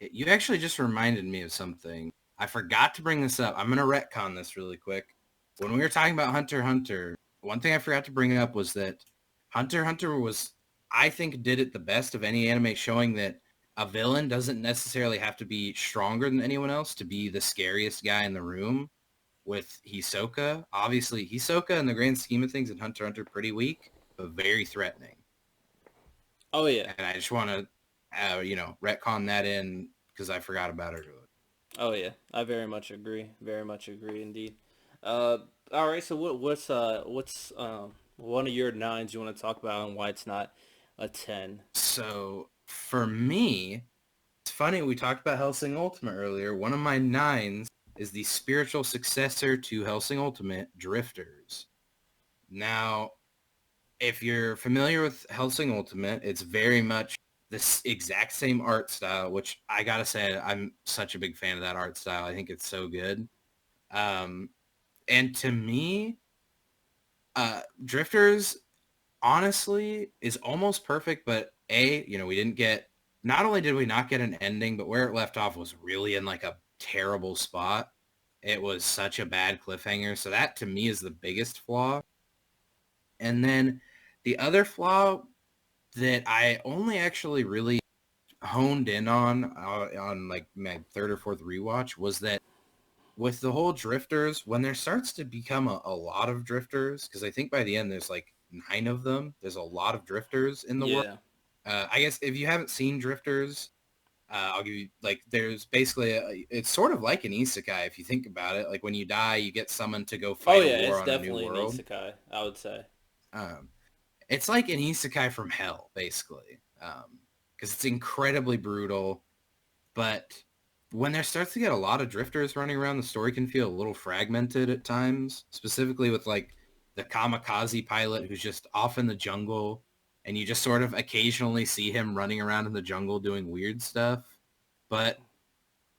You actually just reminded me of something. I forgot to bring this up. I'm going to retcon this really quick. When we were talking about Hunter x Hunter, one thing I forgot to bring up was that Hunter x Hunter I think, did it the best of any anime, showing that a villain doesn't necessarily have to be stronger than anyone else to be the scariest guy in the room. With Hisoka, obviously Hisoka in the grand scheme of things in Hunter x Hunter pretty weak, but very threatening. Oh yeah. And I just want to, retcon that in because I forgot about it earlier. Oh yeah, I very much agree. Very much agree indeed. Uh, all right. So what's one of your nines you want to talk about and why it's not a 10? So for me, it's funny, we talked about Hellsing Ultimate earlier. One of my nines is the spiritual successor to Hellsing Ultimate, Drifters. Now, if you're familiar with Hellsing Ultimate, it's very much this exact same art style, which I gotta say, I'm such a big fan of that art style. I think it's so good. Um, and to me, Drifters honestly is almost perfect, but we didn't get, not only did we not get an ending, but where it left off was really in like a terrible spot. It was such a bad cliffhanger. So that to me is the biggest flaw. And then the other flaw that I only actually really honed in on like my third or fourth rewatch was that with the whole drifters, when there starts to become a lot of drifters, because I think by the end there's like 9 of them. There's a lot of drifters in the world. Yeah. I guess if you haven't seen drifters, I'll give you like there's basically it's sort of like an isekai if you think about it. Like when you die, you get summoned to go Oh fight a yeah, war it's on a new definitely an world. isekai. I would say. Um, it's like an isekai from hell, basically, because it's incredibly brutal. But when there starts to get a lot of drifters running around, the story can feel a little fragmented at times, specifically with like the kamikaze pilot who's just off in the jungle and you just sort of occasionally see him running around in the jungle doing weird stuff. But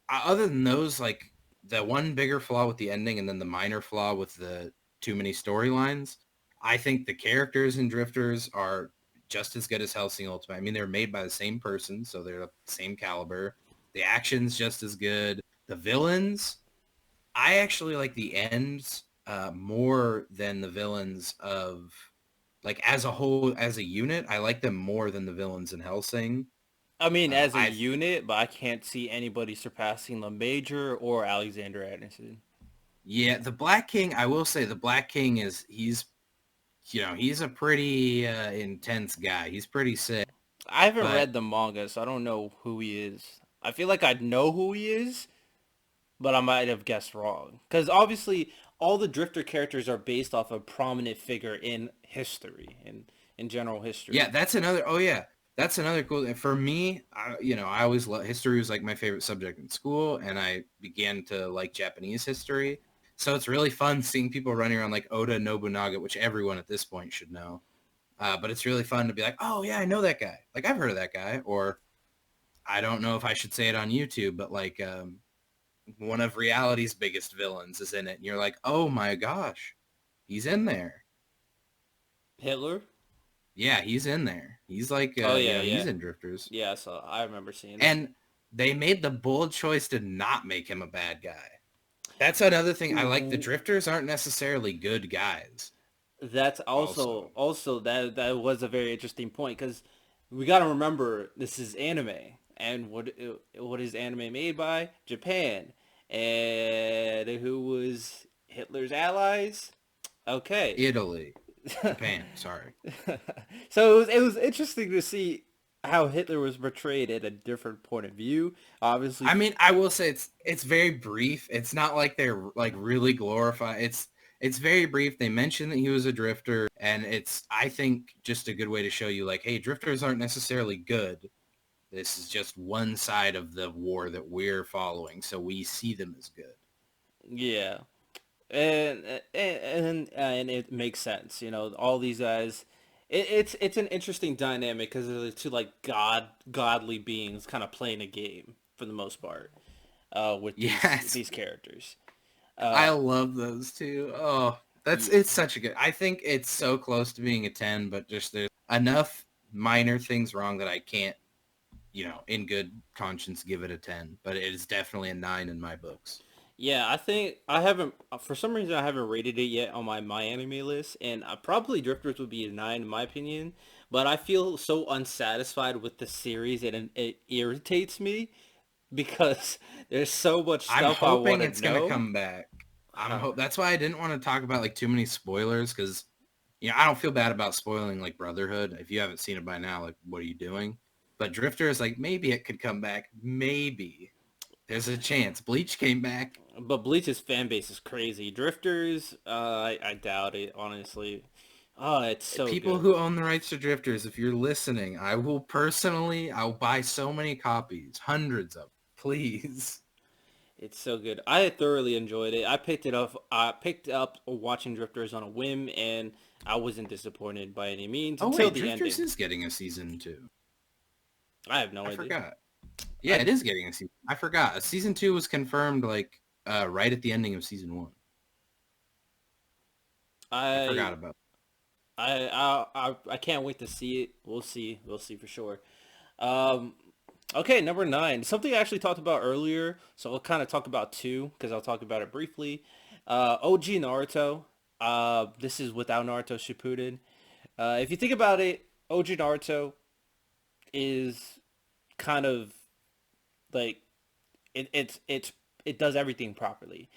other than those, like the one bigger flaw with the ending and then the minor flaw with the too many storylines, I think the characters in Drifters are just as good as Hellsing Ultimate. I mean, they're made by the same person, so they're the same caliber. The action's just as good. The villains, I actually like the ends more than the villains of like as a whole, as a unit. I like them more than the villains in Hellsing. I mean, as a I unit, but I can't see anybody surpassing the Major or Alexander Anderson. Yeah, the Black King. I will say the Black King is he's a pretty intense guy. He's pretty sick, I haven't but read the manga, so I don't know who he is. I feel like I know who he is, but I might have guessed wrong. Because obviously, all the Drifter characters are based off a prominent figure in history, in general yeah, history. that's another. Oh yeah, that's another cool. And for me, I always love history was like my favorite subject in school, and I began to like Japanese history. So it's really fun seeing people running around like Oda Nobunaga, which everyone at this point should know. But it's really fun to be like, oh yeah, I know that guy. Like I've heard of that guy, or I don't know if I should say it on YouTube, but like one of reality's biggest villains is in it, and you're like, oh my gosh, he's in there. Hitler? Yeah, he's in there. He's like, Oh yeah, he's yeah, in Drifters. yeah. So I remember seeing it. And they made the bold choice to not make him a bad guy. That's another thing. I like the Ooh, Drifters aren't necessarily good guys. that's Also, also that was a very interesting point because we got to remember this is anime, and what is anime made by? Japan, and who was Hitler's allies? Okay. Italy, Japan. Sorry. So it was interesting to see how Hitler was portrayed at a different point of view. Obviously, I mean, I will say it's very brief. It's not like they're like really glorify. It's very brief. They mention that he was a drifter, and it's I think just a good way to show you like, hey, drifters aren't necessarily good. This is just one side of the war that we're following, so we see them as good. yeah. And it makes sense. All these guys. It's an interesting dynamic because they're two like godly beings kind of playing a game for the most part. With these Yes, these characters. I Uh, love those two. Oh, yeah, it's such a good. I think it's so close to being a 10, but just there's enough minor things wrong that I can't, in good conscience give it a 10, but it is definitely a 9 in my books. yeah. I think I haven't for some reason I haven't rated it yet on my anime list, and probably Drifters would be a 9 in my opinion. But I feel so unsatisfied with the series, and it irritates me because there's so much I'm stuff I want hoping to it's going to know. come back. That's why I didn't want to talk about like too many spoilers cuz I don't feel bad about spoiling like Brotherhood. If you haven't seen it by now, like what are you doing? But Drifter is like maybe it could come back. Maybe. There's a chance. Bleach came back. But Bleach's fan base is crazy. Drifters, I doubt it, honestly. Oh, it's so People good. who own the rights to Drifters, if you're listening, I'll buy so many copies, hundreds of, please. It's so good. I thoroughly enjoyed it. I picked it up. I picked up watching Drifters on a whim, and I wasn't disappointed by any means Oh until wait, the Drifters ending. is getting a season 2. I have no I idea. forgot. Yeah, I it is getting a season. I forgot. Season 2 was confirmed like right at the ending of season 1. I forgot I about. I can't wait to see it. We'll see. We'll see for sure. Um, okay, number 9. Something I actually talked about earlier, so I'll kind of talk about two because I'll talk about it briefly. OG Naruto. This is without Naruto Shippuden. If you think about it, OG Naruto is kind of like it does everything properly.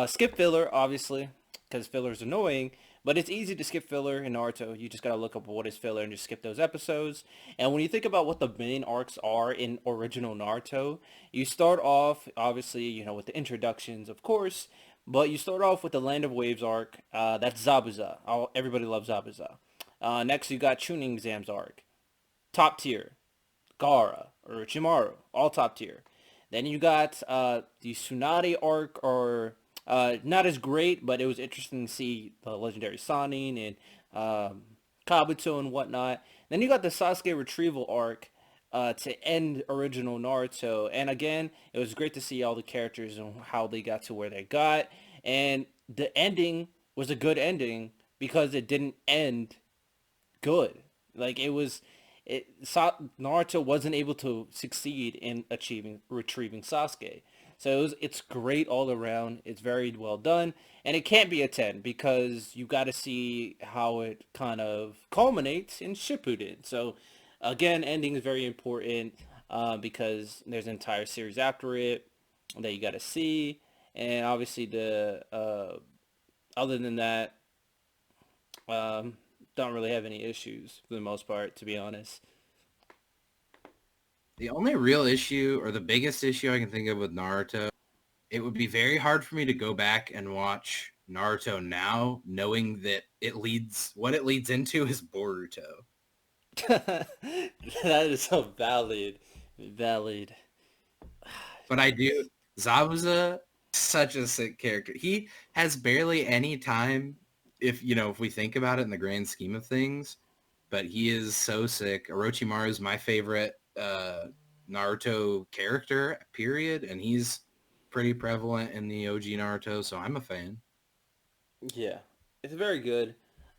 Skip filler, obviously, because filler is annoying, but it's easy to skip filler in Naruto. You just gotta look up what is filler and just skip those episodes. And when you think about what the main arcs are in original Naruto, you start off, obviously, with the introductions, of course, but you start off with the Land of Waves arc. That's Zabuza. Everybody loves Zabuza. Next, you got Chunin Exams arc. Top tier. Gara or Chimaru, all top tier. Then you got the Tsunade arc, or not as great, but it was interesting to see the legendary Sanin and Kabuto and whatnot. Then you got the Sasuke retrieval arc to end original Naruto, and again, it was great to see all the characters and how they got to where they got, and the ending was a good ending because it didn't end good. Like Naruto wasn't able to succeed in achieving retrieving Sasuke. So it's great all around. It's very well done. And it can't be a 10 because you got to see how it kind of culminates in Shippuden. So again, ending is very important because there's an entire series after it that you got to see. And obviously the other than that, um, don't really have any issues for the most part, to be honest. The only real issue, or the biggest issue I can think of with Naruto, it would be very hard for me to go back and watch Naruto now, knowing that what it leads into is Boruto. That is so valid. Valid. But I do, Zabuza, such a sick character. He has barely any time, if we think about it in the grand scheme of things, but he is so sick. Orochimaru is my favorite Naruto character, period, and he's pretty prevalent in the OG Naruto, so I'm a fan. Yeah, it's very good.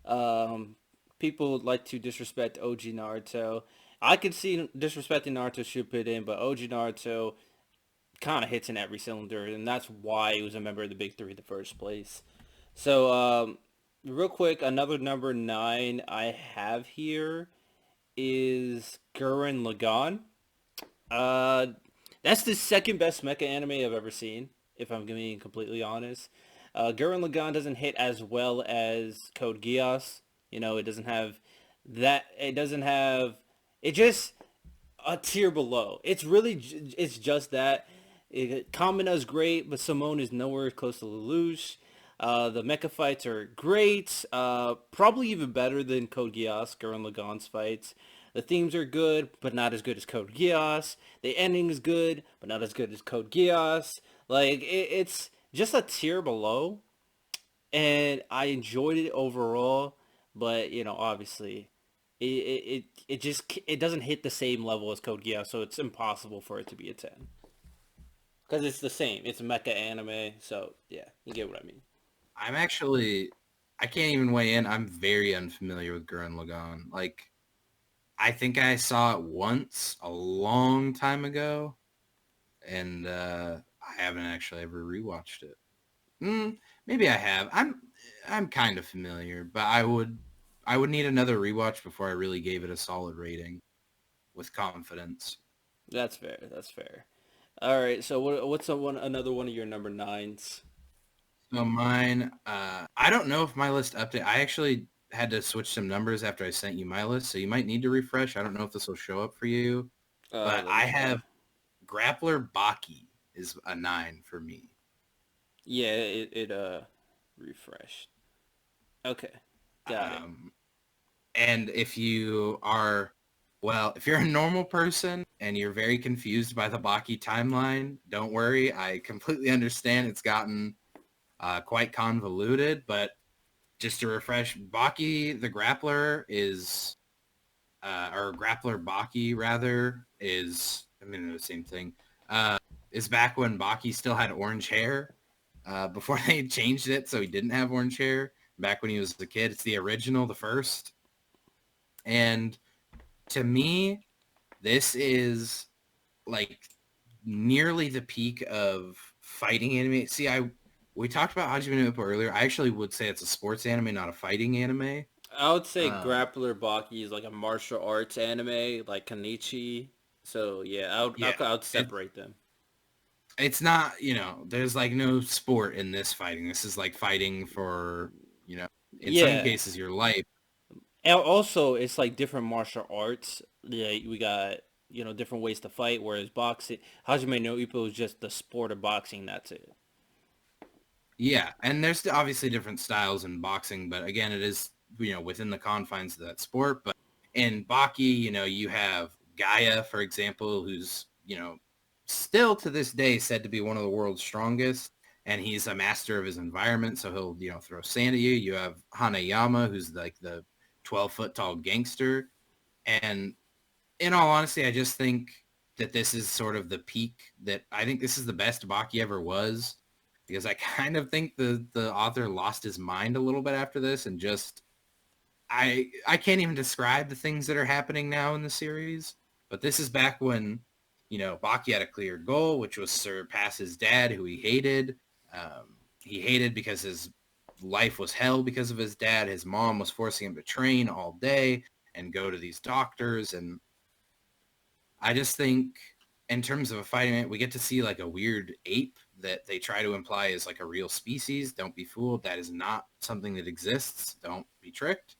Um, People like to disrespect OG Naruto. I could see disrespecting Naruto Shippuden, but OG Naruto kind of hits in every cylinder, and that's why he was a member of the Big Three in the first place. So, real quick, another number 9 I have here is Gurren Lagann. Uh, that's the second best mecha anime I've ever seen, if I'm being completely honest. Gurren Lagann doesn't hit as well as Code Geass. It doesn't have that. It doesn't have. It just a tier below. It's just that. Kamina's great, but Simone is nowhere close to Lelouch. The mecha fights are great. Probably even better than Code Geass, Gurren Lagann's fights. The themes are good, but not as good as Code Geass. The ending is good, but not as good as Code Geass. Like, it's just a tier below, and I enjoyed it overall, but, obviously, it doesn't hit the same level as Code Geass, so it's impossible for it to be a 10. Because it's the same. It's mecha anime, so, yeah, you get what I mean. I'm actually, I can't even weigh in. I'm very unfamiliar with Gurren Lagann. Like, I think I saw it once a long time ago, and I haven't actually ever rewatched it. Maybe I have. I'm kind of familiar, but I would need another rewatch before I really gave it a solid rating with confidence. That's fair. That's fair. All right. So what's another one of your number nines? So mine, I don't know if my list update. I actually had to switch some numbers after I sent you my list, so you might need to refresh. I don't know if this will show up for you, but Let me I try. have Grappler Baki is a 9 for me. Yeah, it refreshed. Okay, got it. Um, and if you're a normal person and you're very confused by the Baki timeline, don't worry. I completely understand it's gotten quite convoluted, but just to refresh, Baki the Grappler is, or Grappler Baki rather, is, I mean, the same thing, is back when Baki still had orange hair, before they changed it so he didn't have orange hair, back when he was a kid. It's the original, the first. And to me, this is like nearly the peak of fighting anime. See, we talked about Hajime no Ippo earlier. I actually would say it's a sports anime, not a fighting anime. I would say Um, Grappler Baki is like a martial arts anime, like Kanichi. So yeah, yeah, I would it, separate them. it's not, there's like no sport in this fighting. This is like fighting for, in some Yeah. cases your life. And also, it's like different martial arts. Yeah, we got different ways to fight. Whereas boxing, Hajime no Ippo is just the sport of boxing. That's it. Yeah, and there's obviously different styles in boxing, but again, it is, within the confines of that sport. But in Baki, you have Gaia, for example, who's, still to this day said to be one of the world's strongest, and he's a master of his environment, so he'll, throw sand at you. You have Hanayama, who's like the 12-foot tall gangster. And in all honesty, I just think that this is sort of the peak, that I think this is the best Baki ever was, because I kind of think the author lost his mind a little bit after this, and just I can't even describe the things that are happening now in the series. But this is back when, Baki had a clear goal, which was surpass his dad, who he hated. he hated because his life was hell because of his dad. His mom was forcing him to train all day and go to these doctors. And I just think in terms of a fighting, we get to see like a weird ape that they try to imply is like a real species. Don't be fooled. That is not something that exists. Don't be tricked.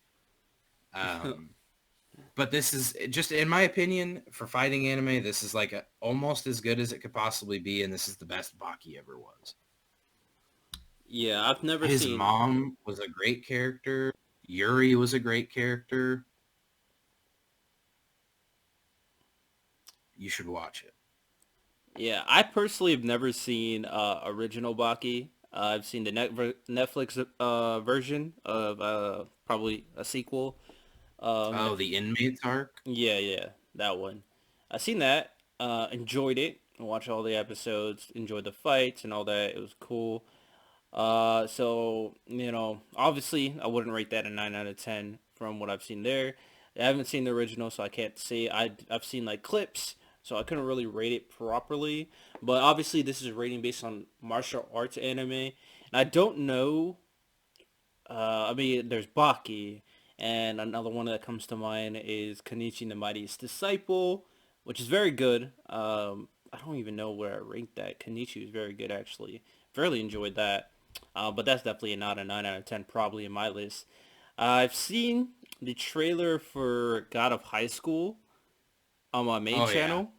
Um, but this is just, in my opinion, for fighting anime, this is like almost as good as it could possibly be. And this is the best Baki ever was. Yeah, I've never His seen. mom was a great character. Yuri was a great character. You should watch it. Yeah, I personally have never seen original Baki. I've seen the Netflix version of probably a sequel. Oh, the inmates arc. Yeah, yeah, that one. I seen that. Enjoyed it. Watched all the episodes. Enjoyed the fights and all that. It was cool. So obviously, I wouldn't rate that a 9 out of 10 from what I've seen there. I haven't seen the original, so I can't say. I've seen like clips, so I couldn't really rate it properly. But obviously, this is rating based on martial arts anime, and I don't know. I mean, there's Baki, and another one that comes to mind is Kenichi the Mightiest Disciple, which is very good. I don't even know where I ranked that. Kenichi was very good, actually. Fairly enjoyed that. But that's definitely not a 9 out of 10 probably in my list. I've seen the trailer for God of High School on my main Oh yeah, channel.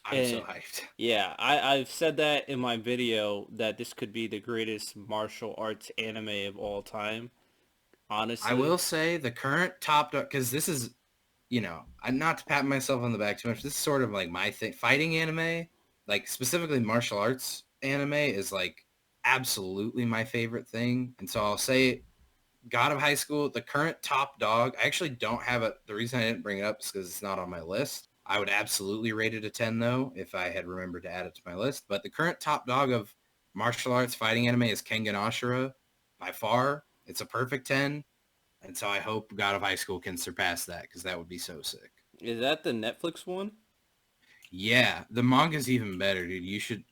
I'm so And hyped. yeah, I've said that in my video that this could be the greatest martial arts anime of all time. I Honestly. will say the current top dog, because this is, I'm not to pat myself on the back too much. This is sort of like my thing. Fighting anime, like specifically martial arts anime, is like absolutely my favorite thing. And so I'll say God of High School, the current top dog. I actually don't have it. The reason I didn't bring it up is because it's not on my list. I would absolutely rate it a 10 though if I had remembered to add it to my list. But the current top dog of martial arts fighting anime is Kengan Ashura by far. It's a perfect 10. And so I hope God of High School can surpass that because that would be so sick. Is that the Netflix one? Yeah, the manga's even better, dude. You should.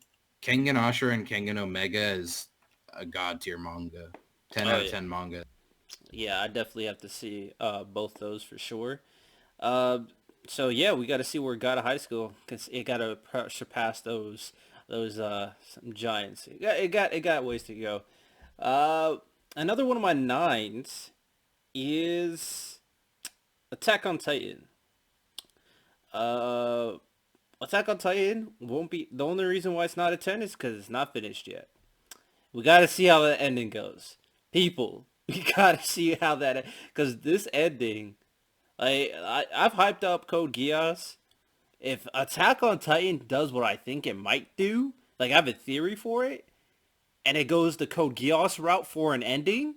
Kengan Ashura and Kengan Omega is a god tier manga. 10 Oh out of yeah. 10 manga. Yeah, I definitely have to see both those for sure. Uh, so yeah, we got to see where it got to high school because it got to surpass those some giants. It got ways to go. Uh, Another one of my nines is Attack on Titan. Uh, Attack on Titan won't be the only reason why it's not a 10 is because it's not finished yet. We got to see how the ending goes. People, we got to see how that because this ending, I've hyped up Code Geass. If Attack on Titan does what I think it might do, like I have a theory for it, and it goes the Code Geass route for an ending,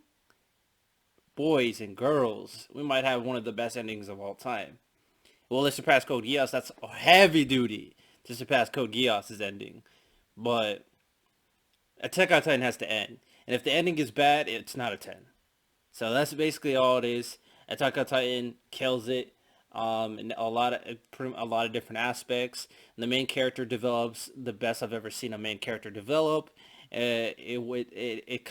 boys and girls, we might have one of the best endings of all time. Will it surpass Code Geass? That's heavy duty to surpass Code Geass's ending, but Attack on Titan has to end, and if the ending is bad, it's not a 10. So that's basically all it is. Attack on Titan kills it in a lot of different aspects. And the main character develops the best I've ever seen a main character develop. It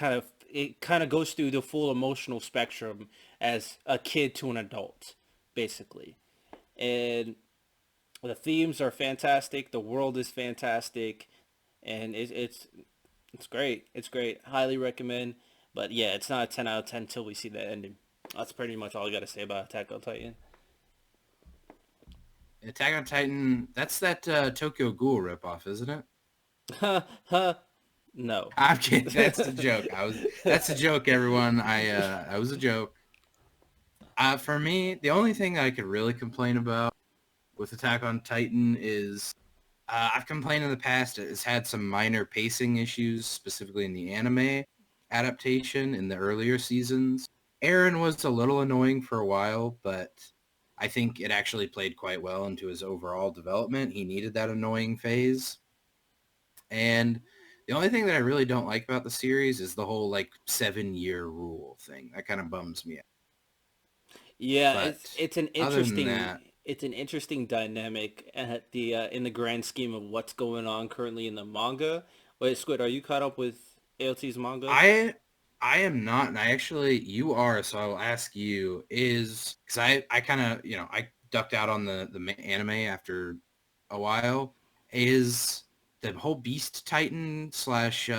kind of goes through the full emotional spectrum as a kid to an adult, basically. And the themes are fantastic. The world is fantastic, and it's great. It's great. Highly recommend. But yeah, it's not a 10 out of 10 till we see the ending. That's pretty much all I got to say about Attack on Titan. Attack on Titan, that's that Tokyo Ghoul ripoff, isn't it? Ha ha. No. I'm kidding. That's the joke. That's a joke, everyone. I was a joke. For me, the only thing I could really complain about with Attack on Titan is I've complained in the past. It's had some minor pacing issues, specifically in the anime adaptation in the earlier seasons. Aaron was a little annoying for a while, but I think it actually played quite well into his overall development. He needed that annoying phase. And the only thing that I really don't like about the series is the whole like 7-year rule thing. That kind of bums me out. Yeah, it's But it's an other than interesting that, it's an interesting dynamic at the in the grand scheme of what's going on currently in the manga. Wait, Squid, are you caught up with? AOT's manga? I I am not, and I actually you are, so I will ask you is because I kind of I ducked out on the anime after a while. Is the whole Beast Titan slash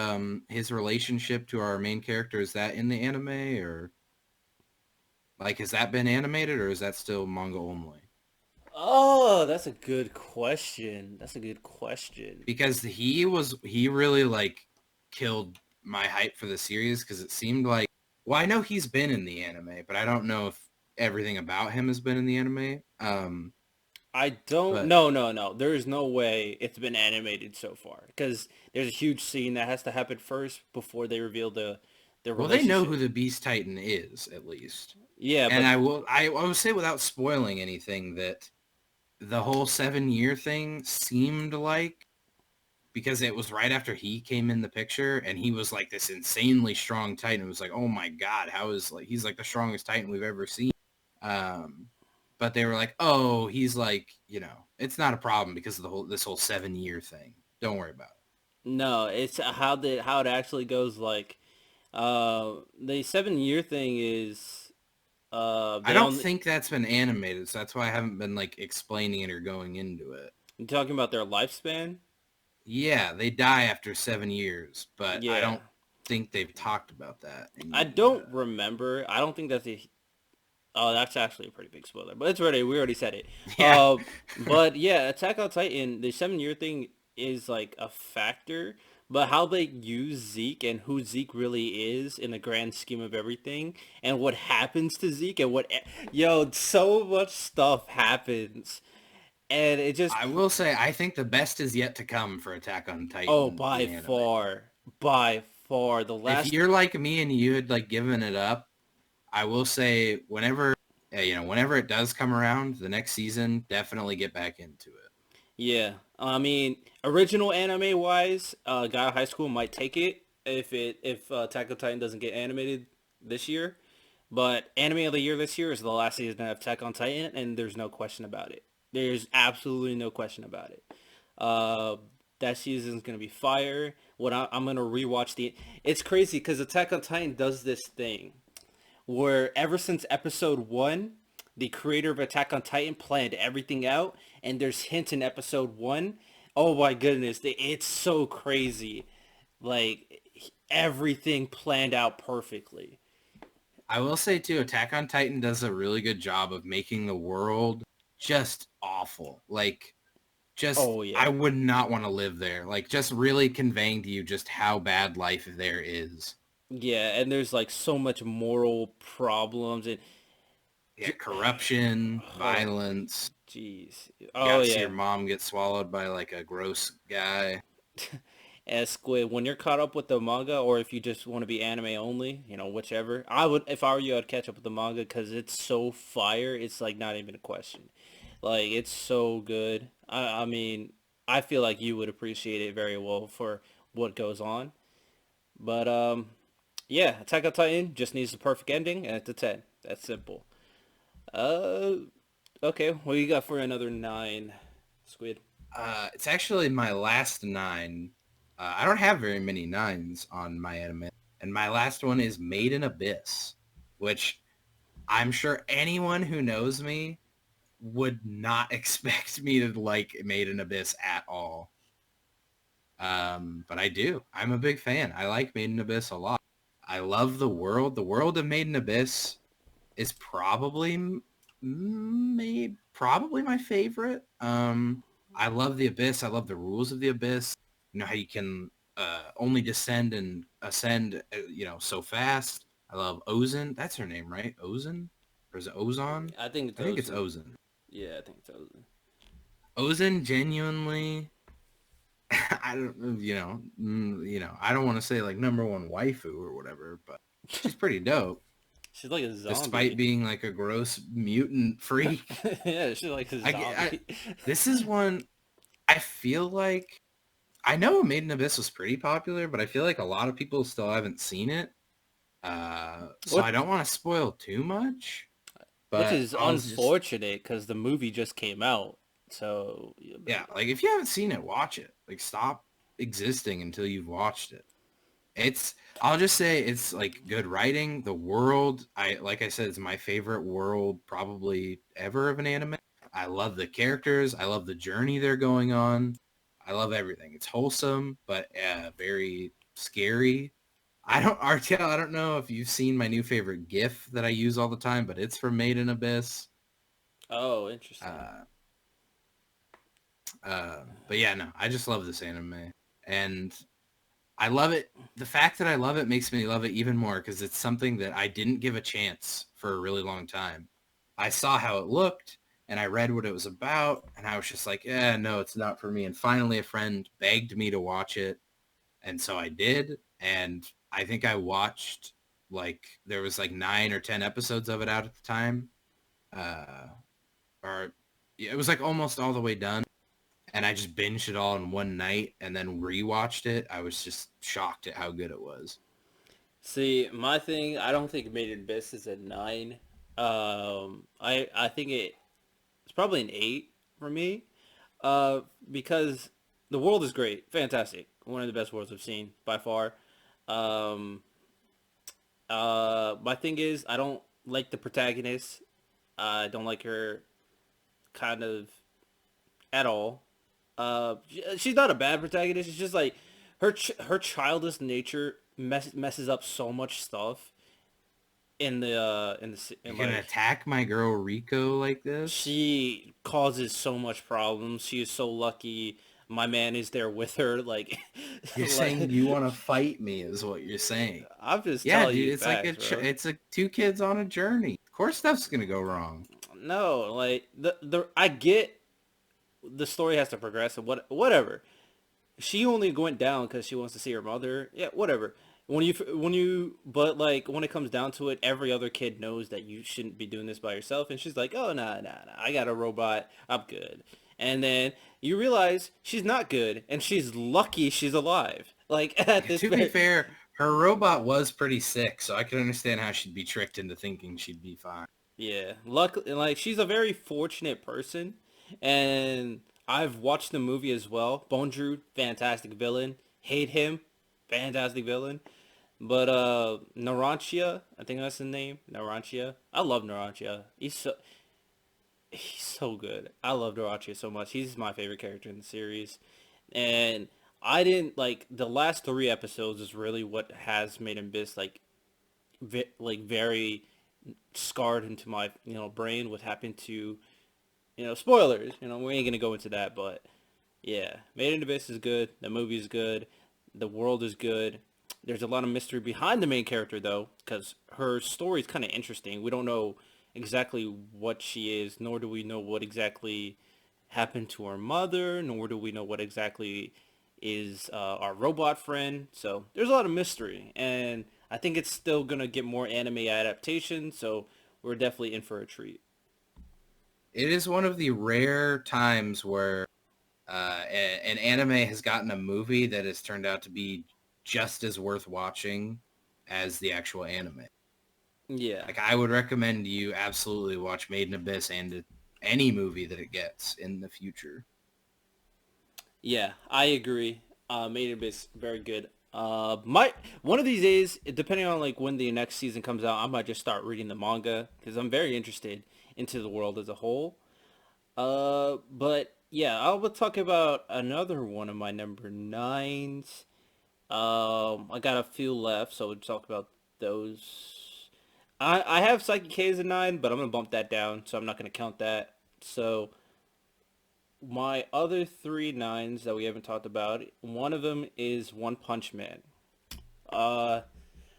his relationship to our main character, is that in the anime, or like has that been animated, or is that still manga only? Oh, that's a good question. That's a good question. Because he really like killed my hype for the series because it seemed like, well, I know he's been in the anime, but I don't know if everything about him has been in the anime. I don't. But No, no, no. There is no way it's been animated so far because there's a huge scene that has to happen first before they reveal the well, they know relationship. who the Beast Titan is at least, Yeah, and but I will say without spoiling anything that the whole 7 year thing seemed like, because it was right after he came in the picture and he was like this insanely strong Titan. It was like, oh my God, how is like he's like the strongest Titan we've ever seen. Um, but they were like, oh, he's like, it's not a problem because of this whole 7 year thing. Don't worry about it. no, it's how it actually goes. Like, the 7 year thing is I they don't only think that's been animated, so that's why I haven't been like explaining it or going into it. you talking about their lifespan. Yeah, they die after 7 years, but I Yeah, don't think they've talked about that I in don't remember. I don't think that's a. Oh, that's actually a pretty big spoiler, but it's ready. We already said it. yeah. But yeah, Attack on Titan, the 7 year thing is like a factor, but how they use Zeke and who Zeke really is in the grand scheme of everything, and what happens to Zeke and yo, so much stuff happens, and it just, I will say I think the best is yet to come for Attack on oh, Titan, by the anime. far, by far, the If last. you're like me and you had like given it up, I will say whenever it does come around, the next season, definitely get back into it. Yeah, I mean, original anime wise, Guy High School might take it if Attack on Titan doesn't get animated this year. But anime of the year this year is the last season of Attack on Titan, and there's no question about it. There's absolutely no question about it. Uh, that season's gonna be fire. I'm gonna rewatch the. It's crazy because Attack on Titan does this thing where ever since episode one, the creator of Attack on Titan planned everything out, and there's hints in episode one. Oh my goodness, it's so crazy. Like everything planned out perfectly. I will say too, Attack on Titan does a really good job of making the world just awful. Like just Oh I yeah. would not want to live there. Like just really conveying to you just how bad life there is. Yeah, and there's like so much moral problems and Yeah, corruption, oh violence. jeez. You Oh got to see your yeah. mom get swallowed by like a gross guy. As Squid, when you're caught up with the manga, or if you just want to be anime only, whichever. I would, if I were you, I'd catch up with the manga because it's so fire. It's like not even a question. Like it's so good. I mean, I feel like you would appreciate it very well for what goes on. But yeah, Attack on Titan just needs the perfect ending, and it's a 10. That's simple. Uh, okay. What you got for another 9, Squid? It's actually my last nine. I don't have very many nines on my anime, and my last one is Made in Abyss, which I'm sure anyone who knows me would not expect me to like Made in Abyss at all. But I do. I'm a big fan. I like Made in Abyss a lot. I love the world. The world of Made in Abyss is probably my favorite. I love the Abyss. I love the rules of the Abyss. You know how you can only descend and ascend, so fast. I love Ozen. That's her name, right? Ozen? Or is it Ozon? I think it's I think it's Ozen. Ozen. Yeah, I think it's Ozen. Ozen genuinely, I don't, I don't want to say like number one waifu or whatever, but she's pretty dope She's like a despite zombie. being like a gross mutant freak. Yeah, she's like a I zombie. this is one I feel like I know Made in Abyss was pretty popular, but I feel like a lot of people still haven't seen it. So I what? don't want to spoil too much, Which but is I'll just unfortunate because the movie just came out. So, yeah, like if you haven't seen it, watch it. Like stop existing until you've watched it. It's I'll just say it's like good writing. The world, I like I said, it's my favorite world probably ever of an anime. I love the characters. I love the journey they're going on. I love everything. It's wholesome, but very scary. I don't, RTL, I don't know if you've seen my new favorite GIF that I use all the time, but it's from Made in Abyss. Oh, interesting. Uh, but yeah, no, I just love this anime. And I love it. The fact that I love it makes me love it even more because it's something that I didn't give a chance for a really long time. I saw how it looked and I read what it was about and I was just like, yeah, no, it's not for me. And finally a friend begged me to watch it. And so I did. And I think I watched like, there was like 9 or 10 episodes of it out at the time. Uh, or yeah, it was like almost all the way done and I just binged it all in one night and then rewatched it. I was just shocked at how good it was. See, my thing, I don't think Made in Abyss is a 9. I think it's probably an 8 for me. Because the world is great, fantastic, one of the best worlds I've seen by far. Um, my thing is, I don't like the protagonist. I don't like her kind of at all. She's not a bad protagonist. It's just like her childish nature messes up so much stuff in You're gonna like attack my girl Rico like this? she causes so much problems. She is so lucky. My man is there with her. Like, You're saying like you want to fight me is what you're saying. I'm just Yeah, telling dude, you it's like facts, bro. it's a two kids on a journey. Of course stuff's gonna go wrong. No, like the I get the story has to progress and whatever. She only went down because she wants to see her mother. Yeah, whatever. But like when it comes down to it, every other kid knows that you shouldn't be doing this by yourself, and she's like, "Oh, nah, I got a robot, I'm good." And then you realize she's not good, and she's lucky she's alive. Like at this To be very, fair, her robot was pretty sick, so I can understand how she'd be tricked into thinking she'd be fine. yeah, luckily, like she's a very fortunate person, and I've watched the movie as well. Bonjour, fantastic villain. Hate him, fantastic villain. But Narantia, I think that's his name. Narantia. I love Narantia. He's so good. I love Narantia so much. He's my favorite character in the series. And I didn't like the last 3 episodes is really what has made him this like very scarred into my brain. What happened to spoilers. We ain't gonna go into that, but yeah, Made in Abyss is good. The movie is good. The world is good. There's a lot of mystery behind the main character though, because her story is kind of interesting. We don't know exactly what she is, nor do we know what exactly happened to her mother, nor do we know what exactly is our robot friend. So there's a lot of mystery, and I think it's still gonna get more anime adaptation. So we're definitely in for a treat. It is one of the rare times where an anime has gotten a movie that has turned out to be just as worth watching as the actual anime. Yeah. Like I would recommend you absolutely watch Made in Abyss and any movie that it gets in the future. Yeah, I agree. Made it is very good. My one of these days, depending on like when the next season comes out, I might just start reading the manga because I'm very interested into the world as a whole. But yeah, I will talk about another one of my number nines. I got a few left, so we'll talk about those. I have Psychic K as a 9, but I'm gonna bump that down, so I'm not gonna count that. So my other three nines that we haven't talked about, one of them is One Punch Man. Uh,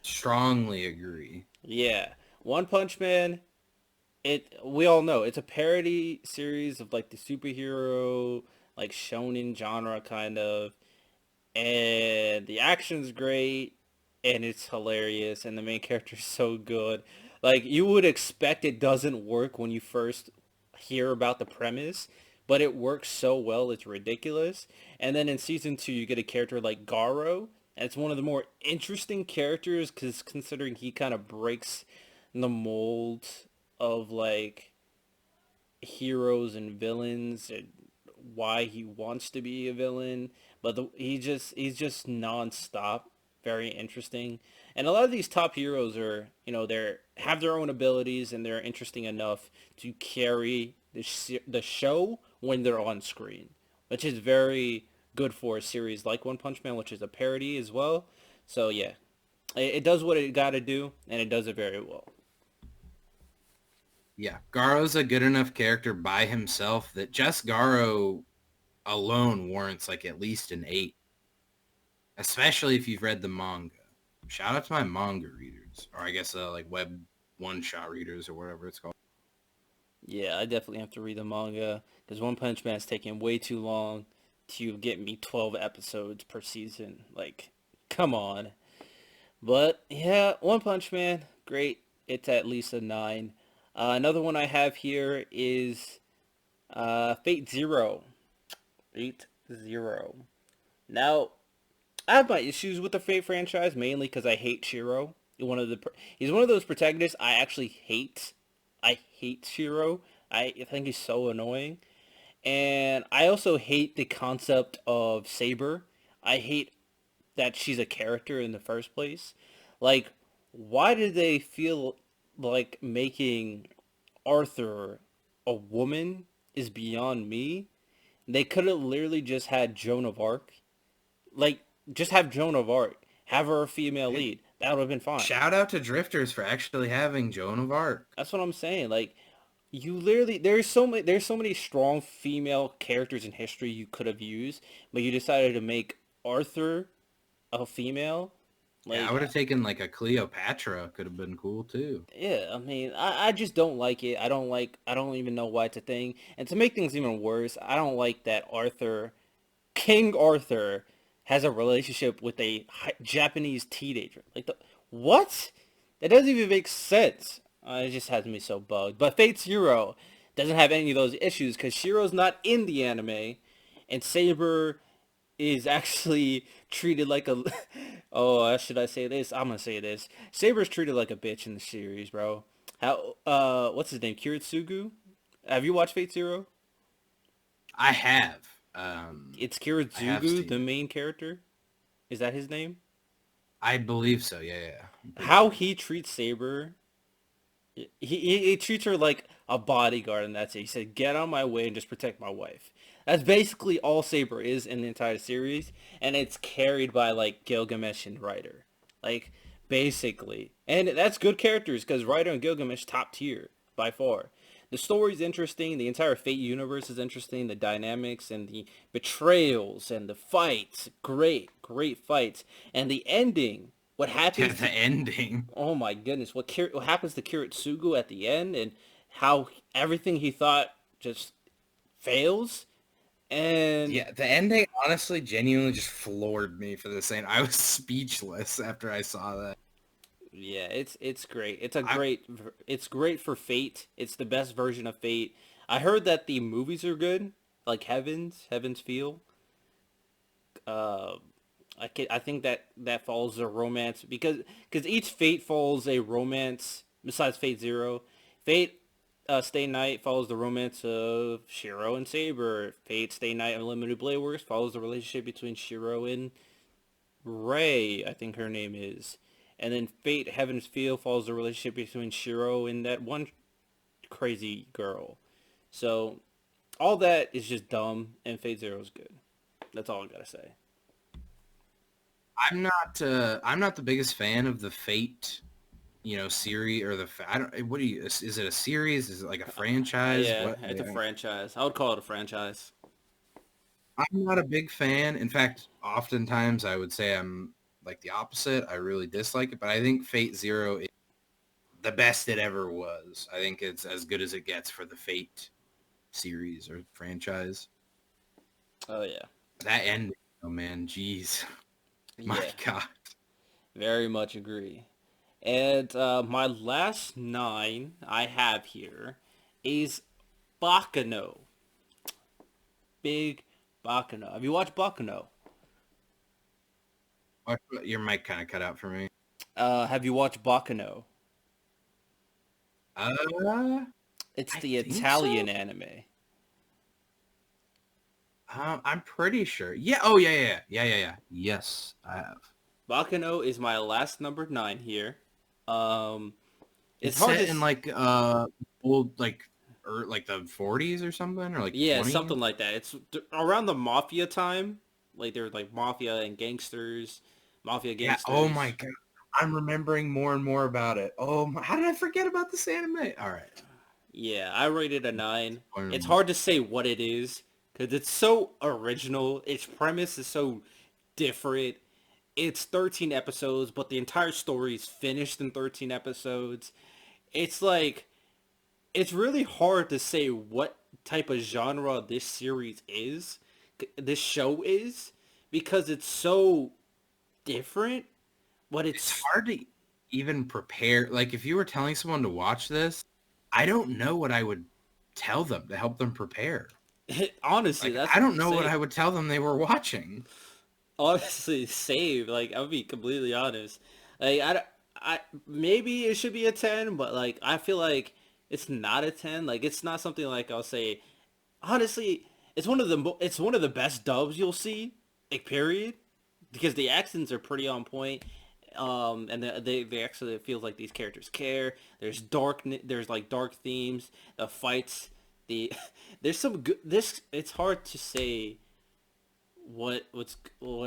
Strongly agree. yeah, One Punch Man. We all know it's a parody series of like the superhero, like shonen genre kind of, and the action's great, and it's hilarious, and the main character is so good. Like you would expect it doesn't work when you first hear about the premise, but it works so well it's ridiculous. And then in season 2 you get a character like Garo, and it's one of the more interesting characters because considering he kind of breaks the mold of like heroes and villains and why he wants to be a villain, but he's just nonstop. very interesting. And a lot of these top heroes are, they're have their own abilities and they're interesting enough to carry the show when they're on screen, which is very good for a series like One Punch Man, which is a parody as well. So yeah, it does what it got to do, and it does it very well. Yeah, Garo's a good enough character by himself that just Garo alone warrants like at least an 8, especially if you've read the manga. Shout out to my manga readers, or I guess like web one-shot readers or whatever it's called. Yeah, I definitely have to read the manga because One Punch Man is taking way too long to get me 12 episodes per season. Like, come on. But yeah, One Punch Man, great. It's at least a 9. Another one I have here is Fate Zero. Fate Zero. Now, I have my issues with the Fate franchise mainly because I hate Shiro. He's one of those protagonists I actually hate. I hate Shiro. I think he's so annoying. And I also hate the concept of Saber. I hate that she's a character in the first place. Like, why did they feel like making Arthur a woman is beyond me? They could have literally just had Joan of Arc. Like, just have Joan of Arc. Have her a female Hey, lead. That would have been fine. shout out to Drifters for actually having Joan of Arc. That's what I'm saying. Like, you literally there's so many strong female characters in history you could have used, but you decided to make Arthur a female. Yeah, I Like, would have taken like a Cleopatra. Could have been cool too. yeah, I mean, I just don't like it. I don't even know why it's a thing. And to make things even worse, I don't like that King Arthur, has a relationship with a Japanese teenager. Like, what? That doesn't even make sense. It just has me so bugged. But Fate Zero doesn't have any of those issues because Shiro's not in the anime, and Saber is actually treated like a. Oh, should I say this? I'm gonna say this. Saber's treated like a bitch in the series, bro. How? What's his name? Kiritsugu. Have you watched Fate Zero? I have. It's I have Kiritsugu, seen the it. main character. Is that his name? I believe so. Yeah, yeah. I'm pretty How sure. he treats Saber, he treats her like a bodyguard, and that's it. He said, "Get out of my way and just protect my wife." That's basically all Saber is in the entire series, and it's carried by like Gilgamesh and Ryder, like basically, and that's good characters because Ryder and Gilgamesh top tier by far. The story's interesting. The entire Fate universe is interesting. The dynamics and the betrayals and the fights, great, great fights, and the ending. What Yeah, happens the to ending. Oh my goodness, what happens to Kiritsugu at the end and how everything he thought just fails and Yeah, the ending honestly genuinely just floored me for the same. I was speechless after I saw that. yeah, it's great. I It's great for Fate. It's the best version of Fate. I heard that the movies are good, like Heaven's Feel. Uh I think that follows a romance because each Fate follows a romance besides Fate Zero. Fate Stay Night follows the romance of Shiro and Saber. Fate Stay Night Unlimited Blade Works follows the relationship between Shiro and Ray, I think her name is. And then Fate Heaven's Feel follows the relationship between Shiro and that one crazy girl. So all that is just dumb, and Fate Zero is good. That's all I gotta say. I'm not the biggest fan of the Fate, series or I don't. What do you? Is it a series? Is it like a franchise? Yeah, What? it's a franchise. I would call it a franchise. I'm not a big fan. In fact, oftentimes I would say I'm like the opposite. I really dislike it, but I think Fate Zero is the best it ever was. I think it's as good as it gets for the Fate series or franchise. Oh yeah, That ending, oh man, jeez, my yeah, God. very much agree. And my last 9 I have here is Bakano. Big Bakano. Have you watched Bakano? Your mic kind of cut out for me. Have you watched Bakano? Uh, It's I the think so. Italian anime. I'm pretty sure. Yeah. Oh, yeah, yeah, yeah, yeah, yeah, yeah. Yes, I have. Bakano is my last number 9 here. Um, it's It's hard to, set in like old like the 40s or something, or like yeah, 20s. something like that. It's around the mafia time. Like there's like mafia and gangsters, mafia Yeah. Oh my gangsters. god. I'm remembering more and more about it. Oh my, how did I forget about this anime? All right. Yeah, I rated a 9. It's Um, hard to say what it is because it's so original. Its premise is so different. It's 13 episodes, but the entire story is finished in 13 episodes. It's like it's really hard to say what type of genre this series is, this show is, because it's so different, but it's it's hard to even prepare. Like if you were telling someone to watch this, I don't know what I would tell them to help them prepare. honestly, Like that's I don't know what say I would tell them they were watching. honestly save. Like I'll be completely honest. Like I maybe it should be a 10, but like I feel like it's not a 10. Like it's not something like I'll say. Honestly, it's one of the best dubs you'll see. Like period. Because the accents are pretty on point. And they actually it feels like these characters care. There's like dark themes. The fights, the there's some good. This it's hard to say what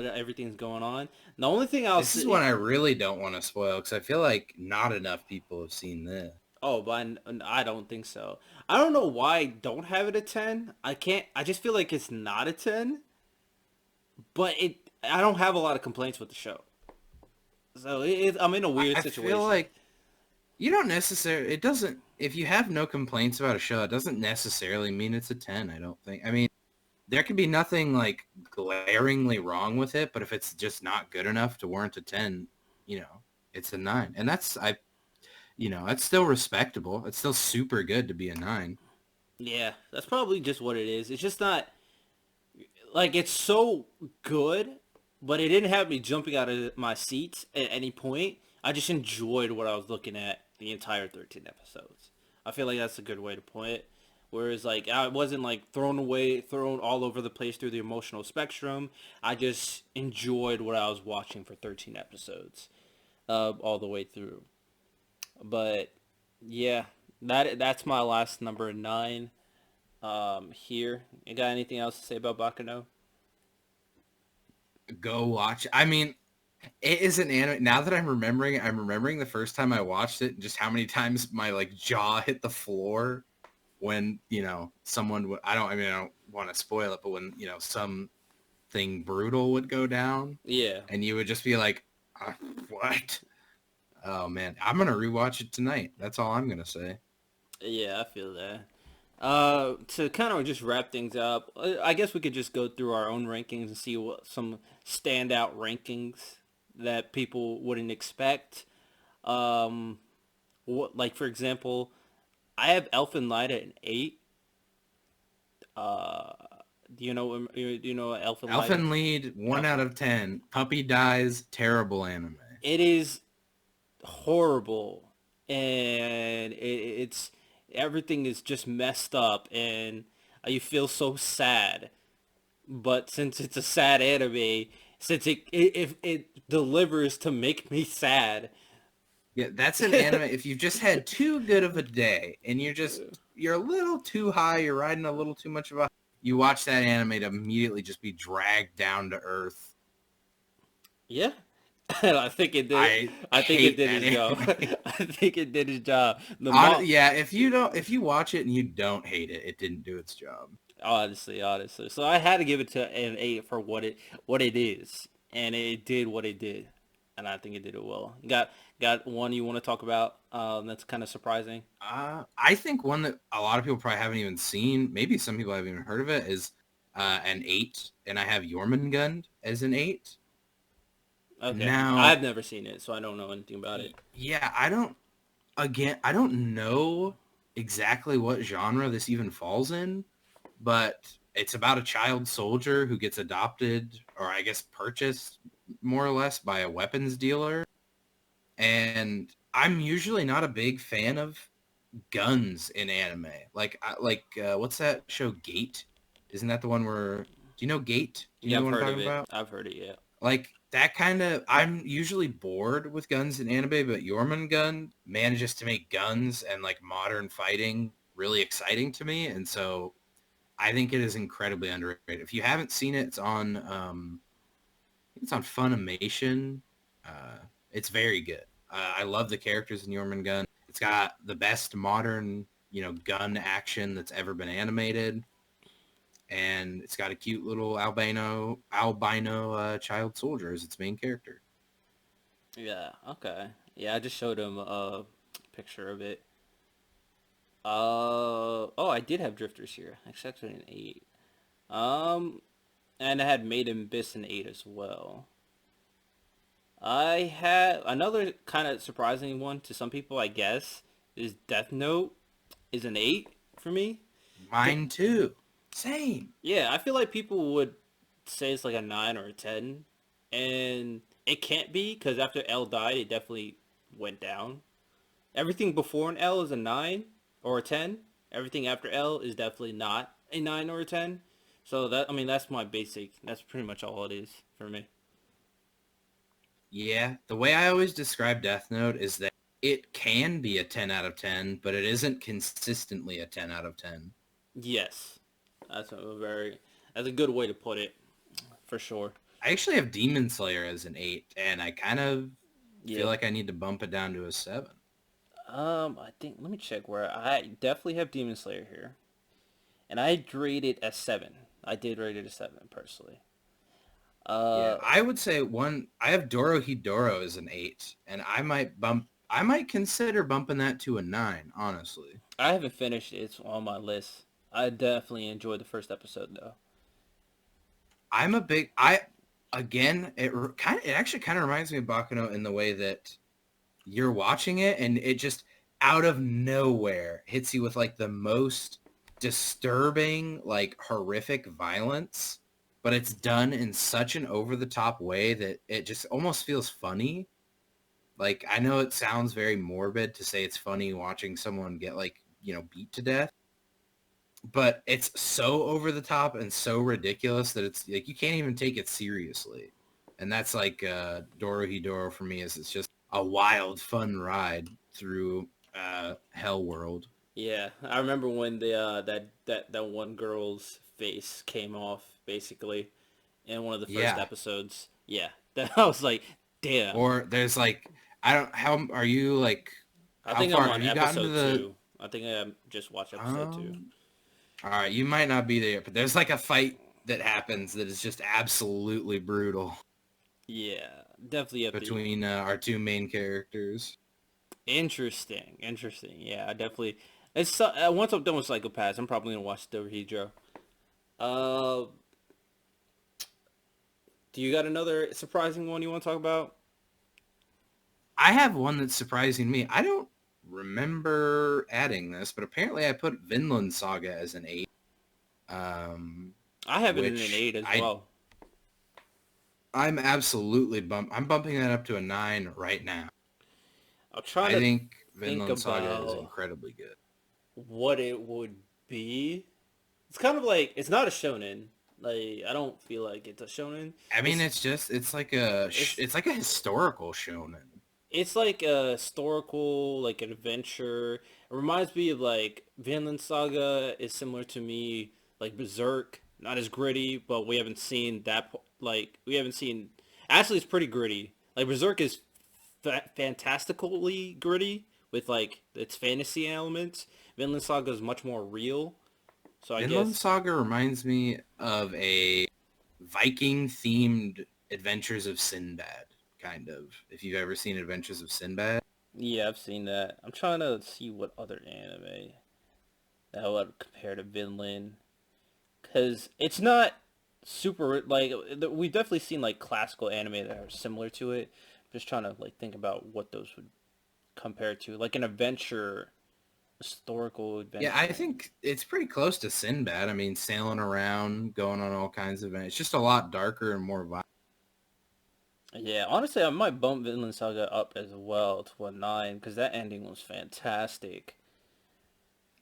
everything's going on. The only thing I'll This is one say, I really don't want to spoil because I feel like not enough people have seen this. oh, but I don't think so. I don't know why I don't have it at 10. I can't. I just feel like it's not a 10. But I don't have a lot of complaints with the show. So I'm in a weird I feel situation. like you don't necessarily, it doesn't, if you have no complaints about a show, it doesn't necessarily mean it's a 10, I don't think. I mean, there could be nothing like glaringly wrong with it, but if it's just not good enough to warrant a 10, you know, it's a 9. And that's still respectable. It's still super good to be a 9. Yeah, that's probably just what it is. It's just not like it's so good, but it didn't have me jumping out of my seat at any point. I just enjoyed what I was looking at the entire 13 episodes. I feel like that's a good way to put it. Whereas like I wasn't like thrown all over the place through the emotional spectrum. I just enjoyed what I was watching for 13 episodes, all the way through. But yeah, that's my last number 9. Here, you got anything else to say about Bakano? Go watch. I mean, it is an anime. Now that I'm remembering the first time I watched it and just how many times my like jaw hit the floor when, someone would, I don't want to spoil it, but when, something brutal would go down Yeah, and you would just be like, what? Oh man, I'm going to rewatch it tonight. That's all I'm going to say. yeah, I feel that. To kind of just wrap things up, I guess we could just go through our own rankings and see what some standout rankings that people wouldn't expect. Um, like for example, I have Elfen Light at an 8. Uh, do you know what Elfen Light Elfen is? Lied, 1 Elfen. out of 10. Puppy dies, terrible anime. It is horrible, and it's everything is just messed up, and you feel so sad. But since it's a sad anime, since if it delivers to make me sad, Yeah, that's an anime. If you've just had too good of a day and you're a little too high, you're riding a little too much of a, you watch that anime to immediately just be dragged down to earth. yeah. And I think it did. I I think it hate did that its job. anime. I think it did its job. The mom, Yeah, if you watch it and you don't hate it, it didn't do its job. honestly. So I had to give it to an 8 for what it is, and it did what it did, and I think it did it well. You got one you want to talk about? That's kind of surprising. I think one that a lot of people probably haven't even seen, maybe some people haven't even heard of it, is an 8, and I have Jormungand as an 8. Okay, Now, I've never seen it, so I don't know anything about it. yeah, I don't know exactly what genre this even falls in, but it's about a child soldier who gets adopted, or I guess purchased more or less by a weapons dealer. And I'm usually not a big fan of guns in anime. What's that show Gate? Isn't that the one where, do you know Gate? Do you Yeah, know I've what I'm heard of talking it. about? I've heard it. Yeah. Like that kind of, I'm usually bored with guns in anime, but Jormungand manages to make guns and like modern fighting really exciting to me. And so I think it is incredibly underrated. If you haven't seen it, it's on Funimation. Uh, it's very good. I love the characters in Jormungand. It's got the best modern, gun action that's ever been animated, and it's got a cute little albino child soldier as its main character. Yeah. Okay. Yeah, I just showed him a picture of it. Oh, I did have drifters here. Accepted an 8. Um, and I had Made in Abyss an 8 as well. I had another kind of surprising one to some people, I guess, is Death Note is an 8 for me. Mine too. Same. Yeah, I feel like people would say it's like a 9 or a 10, and it can't be because after L died, it definitely went down. Everything before an L is a 9 or a 10. Everything after L is definitely not a 9 or a 10. So that, I mean, that's my basic. That's pretty much all it is for me. Yeah, the way I always describe Death Note is that it can be a 10 out of 10, but it isn't consistently a 10 out of 10. Yes, that's a very that's a good way to put it for sure. I actually have Demon Slayer as an 8, and I kind of feel Yeah. like I need to bump it down to a 7. I think let me check where I definitely have Demon Slayer here, and I rate it as 7. I did rate it as 7 personally. Yeah, Uh, I would say I have Dorohedoro as an 8, and I might consider bumping that to a 9, honestly. I haven't finished it. It's on my list. I definitely enjoyed the first episode though. I'm a big, I, again, it actually kind of reminds me of Baccano in the way that you're watching it and it just out of nowhere hits you with like the most disturbing, like horrific violence, but it's done in such an over the top way that it just almost feels funny. Like I know it sounds very morbid to say it's funny watching someone get like, beat to death, but it's so over the top and so ridiculous that it's like you can't even take it seriously. And that's like Dorohedoro for me is it's just a wild fun ride through Hell World. Yeah, I remember when the that one girl's face came off basically in one of the first Yeah. episodes. Yeah, that I was like, damn. Or there's like I don't how are you like I how think I'm far on have you gotten to episode the 2. I think I just watched episode 2. um all right, you might not be there, but there's like a fight that happens that is just absolutely brutal Yeah, definitely have to. between our two main characters. Interesting, interesting. Yeah, I definitely. Once I'm done with Psychopaths, I'm probably gonna watch the Hydro. Uh, do you got another surprising one you want to talk about? I have one that's surprising me. I don't remember adding this, but apparently I put Vinland Saga as an 8, um, I have it in an which 8 as well. I'm bumping that up to a 9 right now. I'm trying I to think think Vinland Saga is about incredibly good. what it would be. It's kind of like it's not a shonen. Like I don't feel like it's a shonen. I mean, It's it's it's like a historical shonen. it's like a historical like adventure. It reminds me of like Vinland Saga is similar to me like Berserk. Not as gritty, but we haven't seen that like we haven't seen. Actually, it's pretty gritty. Like Berserk is fantastically gritty with like its fantasy elements. Vinland Saga is much more real. So I Vinland guess Saga reminds me of a Viking themed Adventures of Sinbad, kind of. If you've ever seen Adventures of Sinbad. yeah, I've seen that. I'm trying to see what other anime that would compare to Vinland because it's not super like we've definitely seen like classical anime that are similar to it. Just trying to like think about what those would compare to, like an adventure, historical Yeah, adventure I anime. think it's pretty close to Sinbad. I mean, sailing around, going on all kinds of events. It's just a lot darker and more violent. Yeah, honestly, I might bump Vinland Saga up as well to a 9 because that ending was fantastic.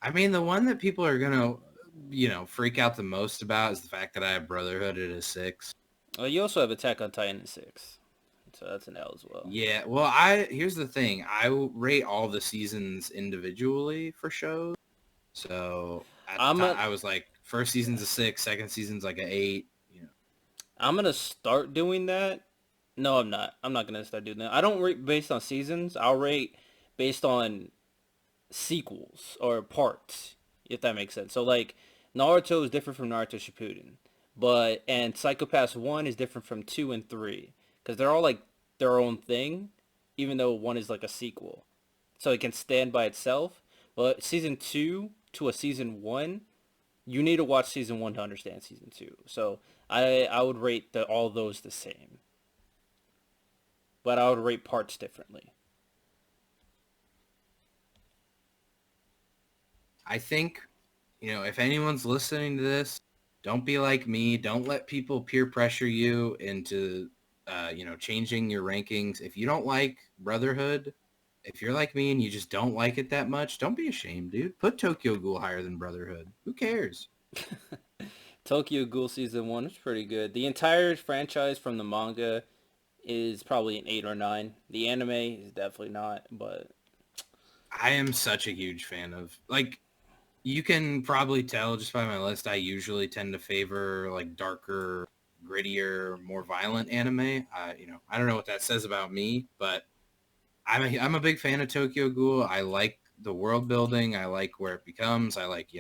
I mean, the one that people are gonna, freak out the most about is the fact that I have Brotherhood at a 6. You also have Attack on Titan in 6, so that's an L as well. Yeah, well, I here's the thing. I will rate all the seasons individually for shows. So at the I'm time, a I was like, first season's a 6, second season's like a 8. I'm gonna start doing that. No, I'm not. I'm not gonna start doing that. I don't rate based on seasons. I'll rate based on sequels or parts, if that makes sense. So like Naruto is different from Naruto Shippuden, but and Psychopaths 1 is different from 2 and 3 because they're all like their own thing, even though one is like a sequel, so it can stand by itself. But season 2 to a season 1, you need to watch season 1 to understand season 2. So I would rate all those the same, but I would rate parts differently. I think, if anyone's listening to this, don't be like me. Don't let people peer pressure you into, changing your rankings. If you don't like Brotherhood, if you're like me and you just don't like it that much, don't be ashamed, dude. Put Tokyo Ghoul higher than Brotherhood. Who cares? Tokyo Ghoul season 1 is pretty good. The entire franchise from the manga is probably an 8 or 9. The anime is definitely not, but I am such a huge fan of, like, you can probably tell just by my list, I usually tend to favor like darker, grittier, more violent anime. I don't know what that says about me, but I'm a big fan of Tokyo Ghoul. I like the world building. I like where it becomes. I like,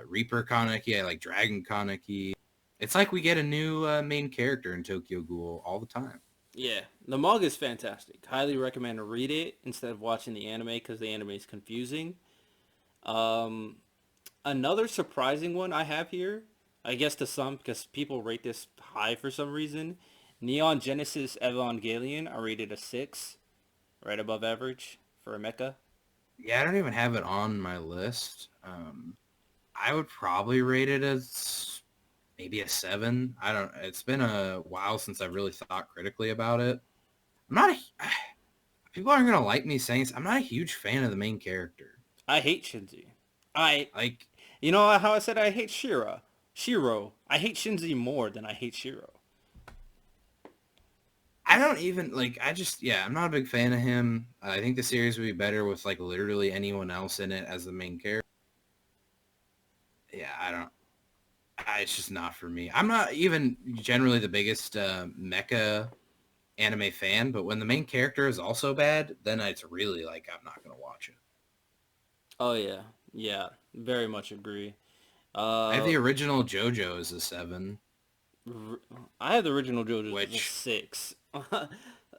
Reaper Kaneki. I like Dragon Kaneki. It's like we get a new main character in Tokyo Ghoul all the time. yeah, the manga is fantastic. Highly recommend to read it instead of watching the anime because the anime is confusing. Um, Another surprising one I have here, I guess to some because people rate this high for some reason. Neon Genesis Evangelion, I rated a 6, right above average for a mecha. Yeah, I don't even have it on my list. I would probably rate it as maybe a 7. I don't. It's been a while since I really thought critically about it. I'm not a. People aren't gonna like me saying this. I'm not a huge fan of the main character. I hate Shinji. I, Like, you know how I said I hate Shira? Shiro. I hate Shinji more than I hate Shiro. I don't even like. I just, yeah, I'm not a big fan of him. I think the series would be better with like literally anyone else in it as the main character. Yeah, I don't. It's just not for me. I'm not even generally the biggest mecha anime fan, but when the main character is also bad, then it's really like I'm not gonna watch it. Oh yeah, yeah, very much agree. I have Uh, the original JoJo as a 7, r- I have the original JoJo's as a which 6.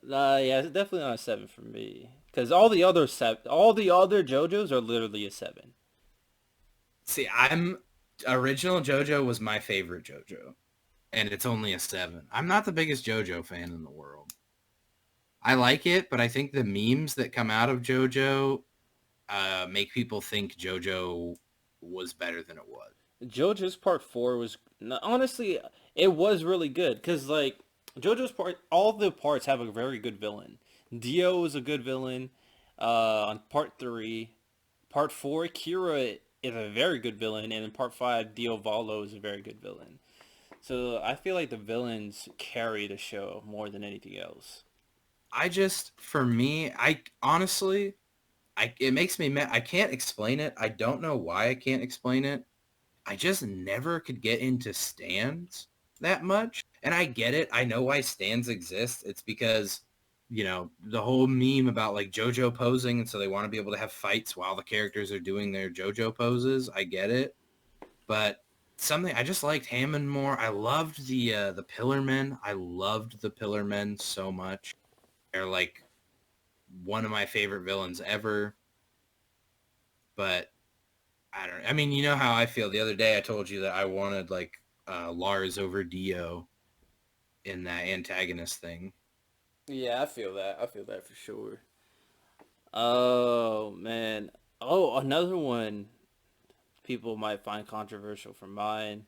Yeah, it's definitely not a 7 for me because all the other JoJos are literally a 7. see, I'm original JoJo was my favorite JoJo, and it's only a 7. I'm not the biggest JoJo fan in the world. I like it, but I think the memes that come out of JoJo make people think JoJo was better than it was. JoJo's Part 4 was honestly it was really good because like JoJo's part, all the parts have a very good villain. Dio is a good villain. On Part 3, Part 4, Kira is a very good villain, and in Part 5, Dio Valo is a very good villain. So I feel like the villains carry the show more than anything else. For me, I honestly, it makes me mad. I can't explain it. I don't know why I can't explain it. I just never could get into stands that much. And I get it. I know why stands exist. It's because, the whole meme about like JoJo posing. And so they want to be able to have fights while the characters are doing their JoJo poses. I get it. But something I just liked Hammond more. I loved the Pillar Men. I loved the Pillar Men so much. They're like one of my favorite villains ever. But I don't. I mean, you know how I feel. The other day, I told you that I wanted like Lars over Dio in that antagonist thing. Yeah, I feel that. I feel that for sure. Oh man. Oh, another one people might find controversial for mine.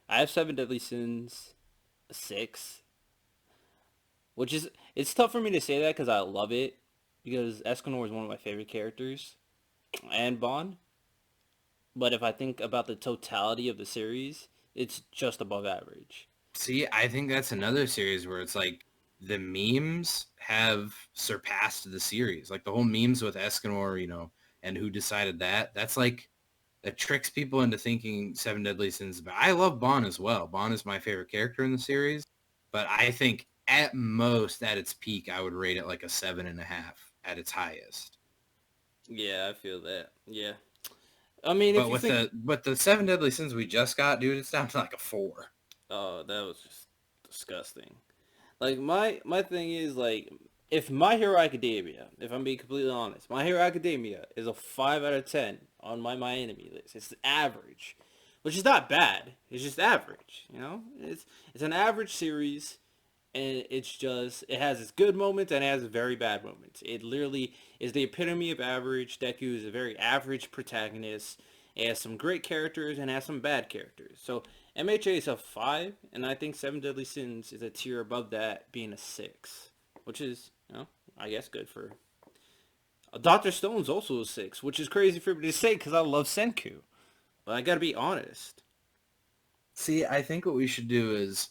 I have Seven Deadly Sins 6, which is it's tough for me to say that because I love it because Escanor is one of my favorite characters and Bond. But if I think about the totality of the series, it's just above average. See, I think that's another series where it's like the memes have surpassed the series. Like the whole memes with Escanor, and who decided that. That's like that tricks people into thinking Seven Deadly Sins. But I love Bond as well. Bond is my favorite character in the series. But I think at most at its peak, I would rate it like a 7.5 at its highest. Yeah, I feel that. Yeah. I mean, if But you with think, the Seven Deadly Sins we just got, dude, it's down to like a 4. oh, that was just disgusting. Like my thing is like, if My Hero Academia, if I'm being completely honest, My Hero Academia is a 5 out of 10 on my enemy list. It's average, which is not bad. It's just average. It's an average series, and it has its good moments and it has its very bad moments. It literally is the epitome of average. Deku is a very average protagonist. It has some great characters and has some bad characters. So MHA is a 5, and I think Seven Deadly Sins is a tier above that, being a 6, which is, I guess good for. Doctor Stone's also a 6, which is crazy for me to say because I love Senku, but I gotta be honest. See, I think what we should do is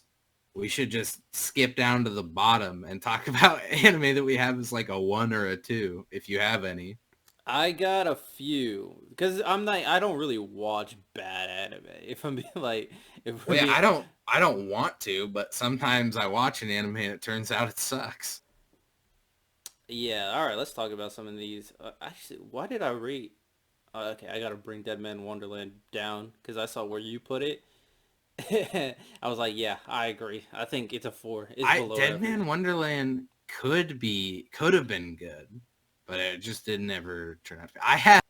we should just skip down to the bottom and talk about anime that we have as like a 1 or a 2, if you have any. I got a few because I don't really watch bad anime. If I'm being like, if we're Well, yeah, being, I don't want to, but sometimes I watch an anime and it turns out it sucks. yeah. All right, let's talk about some of these. Actually, why did I rate? Okay, I gotta bring Dead Man Wonderland down because I saw where you put it. I was like, yeah, I agree. I think it's a 4. It's below Dead average. Man Wonderland could have been good, but it just didn't ever turn out. I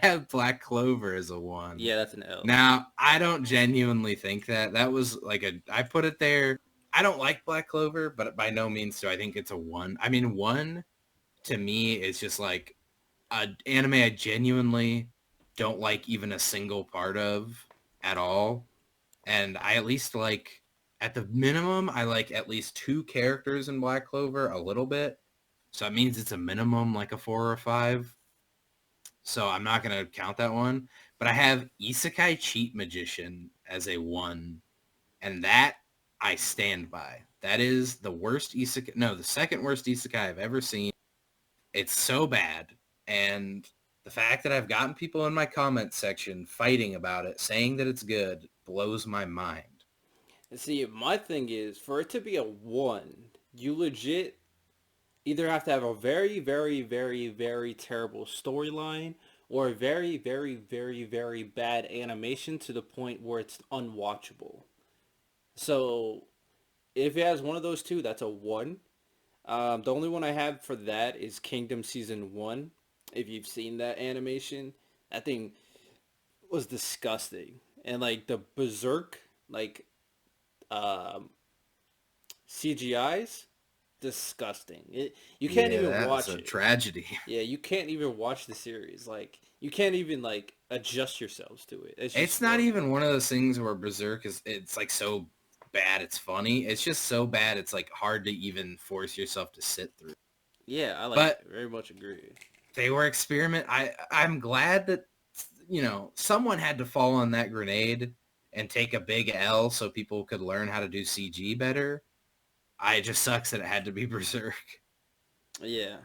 have Black Clover as a 1. Yeah, that's an L. Now, I don't genuinely think that. That was like I put it there. I don't like Black Clover, but by no means do I think it's a 1. I mean, 1 to me is just like an anime I genuinely don't like even a single part of at all. And I at least like, at the minimum, I like at least 2 characters in Black Clover a little bit. So that means it's a minimum like a 4 or 5. So I'm not going to count that one. But I have Isekai Cheat Magician as a 1. And that I stand by. That is the worst isekai, no, the second worst isekai I've ever seen. It's so bad. And the fact that I've gotten people in my comment section fighting about it, saying that it's good, blows my mind. See, my thing is for it to be a 1, you legit either have to have a very, very, very, very terrible storyline or a very, very, very, very bad animation to the point where it's unwatchable. So if it has one of those two, that's a 1. The only one I have for that is Kingdom Season 1. If you've seen that animation, that thing was disgusting. And like the Berserk, like um, CGIs, disgusting. You can't Yeah, even that's watch a it. tragedy. Yeah, you can't even watch the series. Like you can't even like adjust yourselves to it. It's just It's not horrible. even one of those things where Berserk it's like so bad it's funny. It's just so bad it's like hard to even force yourself to sit through. Yeah, I like But very much agree. they were I'm glad that someone had to fall on that grenade and take a big L so people could learn how to do CG better. It just sucks that it had to be Berserk. Yeah.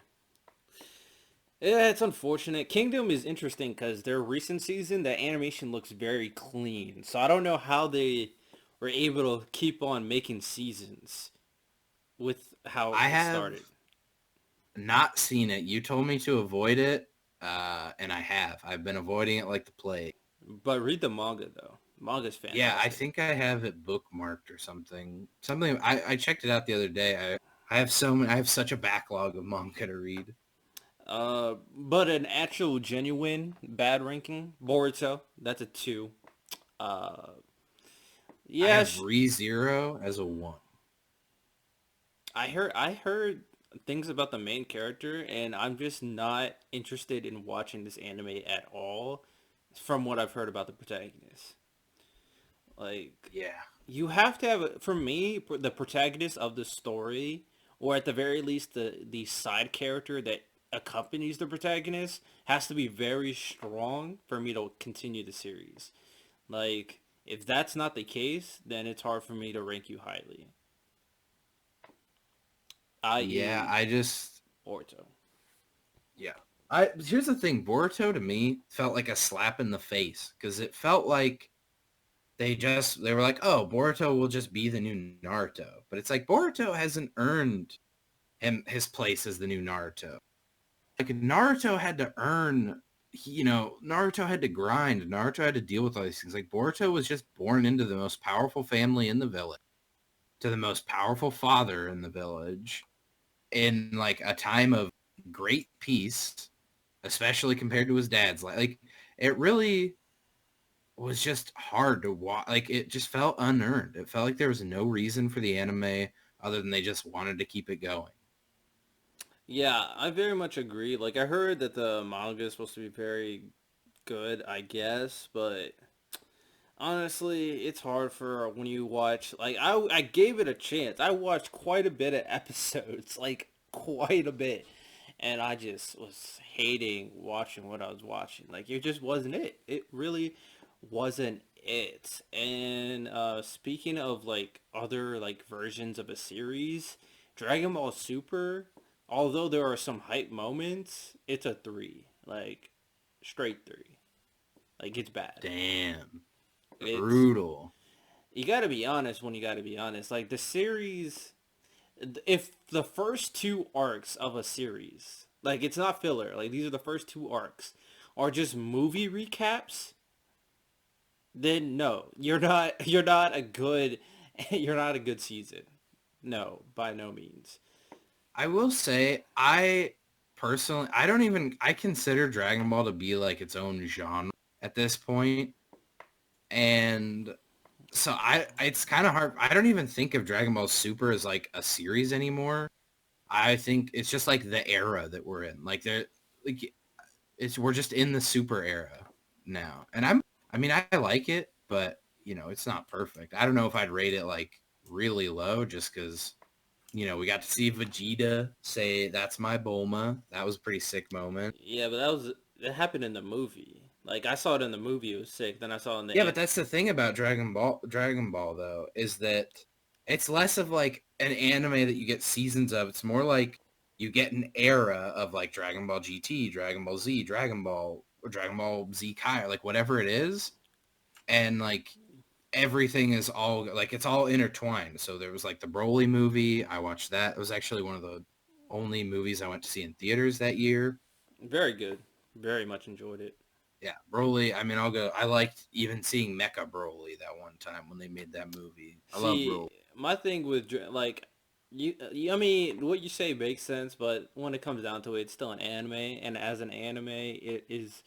Yeah, it's unfortunate. Kingdom is interesting because their recent season, the animation looks very clean. So I don't know how they were able to keep on making seasons with how I it have started. not seen it. You told me to avoid it, and I have. I've been avoiding it like the plague. But read the manga though. Manga's Yeah, I fantastic. think I have it bookmarked or something. Something I checked it out the other day. I have such a backlog of manga to read. But an actual genuine bad ranking, Boruto, that's a 2. Uh, I yeah, have ReZero as a 1. I heard things about the main character, and I'm just not interested in watching this anime at all. From what I've heard about the protagonist, like Yeah. you have to have for me the protagonist of the story, or at the very least the side character that accompanies the protagonist has to be very strong for me to continue the series. Like If that's not the case, then it's hard for me to rank you highly. Yeah, I.e., I just Boruto. yeah. I here's the thing, Boruto to me felt like a slap in the face because it felt like they were like, oh, Boruto will just be the new Naruto, but it's like Boruto hasn't earned his place as the new Naruto. Like Naruto had to earn, Naruto had to grind. Naruto had to deal with all these things. Like Boruto was just born into the most powerful family in the village, to the most powerful father in the village, in like a time of great peace, especially compared to his dad's. Like it really was just hard to watch. Like it just felt unearned. It felt like there was no reason for the anime other than they just wanted to keep it going. Yeah, I very much agree. Like I heard that the manga is supposed to be very good, I guess, but honestly, it's hard for when you watch. Like I gave it a chance. I watched quite a bit of episodes, like quite a bit, and I just was hating watching what I was watching. Like it just wasn't it. It really wasn't it. And speaking of like other like versions of a series, Dragon Ball Super, although there are some hype moments, it's a three, like straight three. Like it's bad. Damn. It's Brutal. you got to be honest when you got to be honest. Like the series, if the first two arcs of a series, like it's not filler, like these are the first two arcs, are just movie recaps, then no, you're not a good you're not a good season. No, by no means. I will say, I personally, I consider Dragon Ball to be like its own genre at this point. And so it's kind of hard. I don't even think of Dragon Ball Super as like a series anymore. I think it's just like the era that we're in. Like we're just in the super era now. And I mean, I like it, but it's not perfect. I don't know if I'd rate it like really low just because we got to see Vegeta say, "That's my Bulma." That was a pretty sick moment. Yeah, but that happened in the movie. Like I saw it in the movie, it was sick. Then I saw it in the Yeah, but that's the thing about Dragon Ball though, is that it's less of like an anime that you get seasons of. It's more like you get an era of like Dragon Ball GT, Dragon Ball Z, Dragon Ball, or Dragon Ball Z Kai, like whatever it is, and like everything is all like it's all intertwined. So there was like the Broly movie. I watched that. It was actually one of the only movies I went to see in theaters that year. very good. Very much enjoyed it. Yeah, Broly. I mean, I'll go. I liked even seeing Mecha Broly that one time when they made that movie. I love See, Broly. my thing with like I mean, what you say makes sense, but when it comes down to it, it's still an anime, and as an anime, it is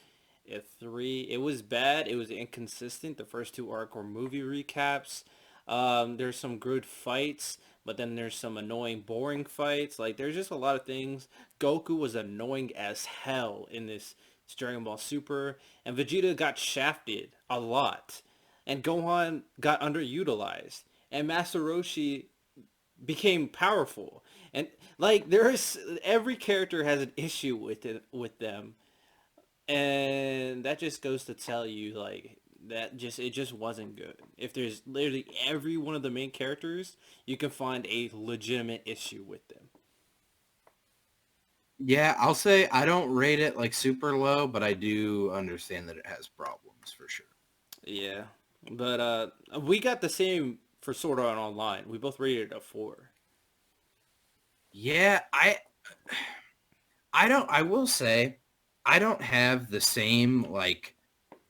a three. It was bad. It was inconsistent. The first two arc were movie recaps. There's some good fights, but then there's some annoying, boring fights. Like there's just a lot of things. Goku was annoying as hell in this Dragon Ball Super, and Vegeta got shafted a lot, and Gohan got underutilized, and Master Roshi became powerful. And like there is every character has an issue with it with them, and that just goes to tell you like that just it just wasn't good. If there's literally every one of the main characters, you can find a legitimate issue with them. Yeah, I'll say I don't rate it like super low, but I do understand that it has problems for sure. Yeah, but we got the same for Sword Art Online. We both rated it a four. Yeah, I don't. I will say I don't have the same like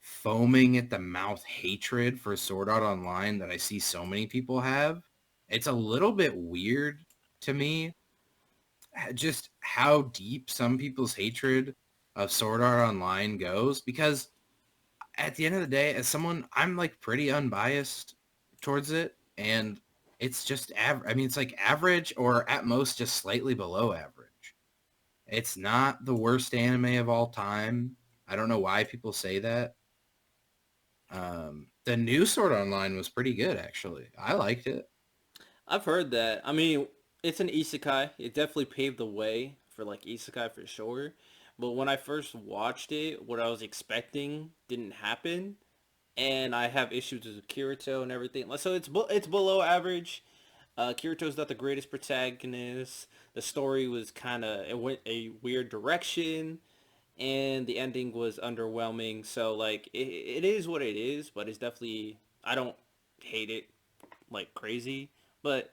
foaming at the mouth hatred for Sword Art Online that I see so many people have. It's a little bit weird to me just how deep some people's hatred of Sword Art Online goes because at the end of the day, as someone, I'm like pretty unbiased towards it, and it's just average. I mean, it's like average or at most just slightly below average. It's not the worst anime of all time. I don't know why people say that. The new Sword Online was pretty good, actually. I liked it. I've heard that. I mean, it's an isekai. It definitely paved the way for like isekai for sure. But when I first watched it, what I was expecting didn't happen, and I have issues with Kirito and everything. So it's below average. Kirito's not the greatest protagonist. The story was kind of it went a weird direction, and the ending was underwhelming. So like it is what it is, but it's definitely I don't hate it like crazy, but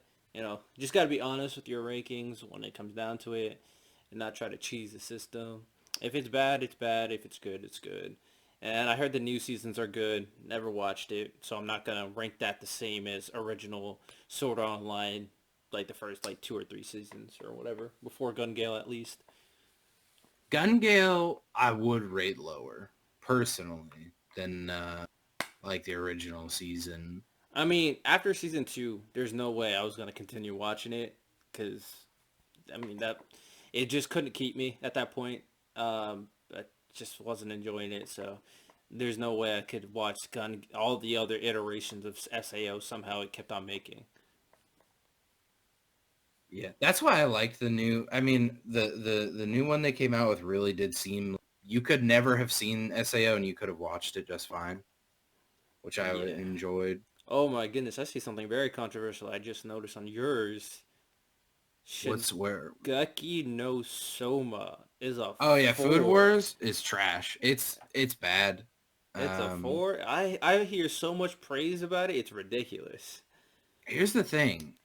just got to be honest with your rankings when it comes down to it, and not try to cheese the system. If it's bad, it's bad. If it's good, it's good. And I heard the new seasons are good. Never watched it, so I'm not gonna rank that the same as original Sword Art Online, like the first like 2 or 3 seasons or whatever before Gun Gale at least. Gun Gale, I would rate lower personally than like the original season. I mean, after season 2, there's no way I was gonna continue watching it because I mean that it just couldn't keep me at that point. I just wasn't enjoying it, so there's no way I could watch Gun all the other iterations of SAO. Somehow it kept on making. Yeah, that's why I liked the new. I mean, the new one they came out with really did seem you could never have seen SAO and you could have watched it just fine, which I Yeah. enjoyed. Oh my goodness, I see something very controversial. I just noticed on yours. What's where? Shingeki no Soma is a Oh yeah, Food 4. Wars is trash. It's bad. It's a Um, 4. I hear so much praise about it. It's ridiculous. Here's the thing.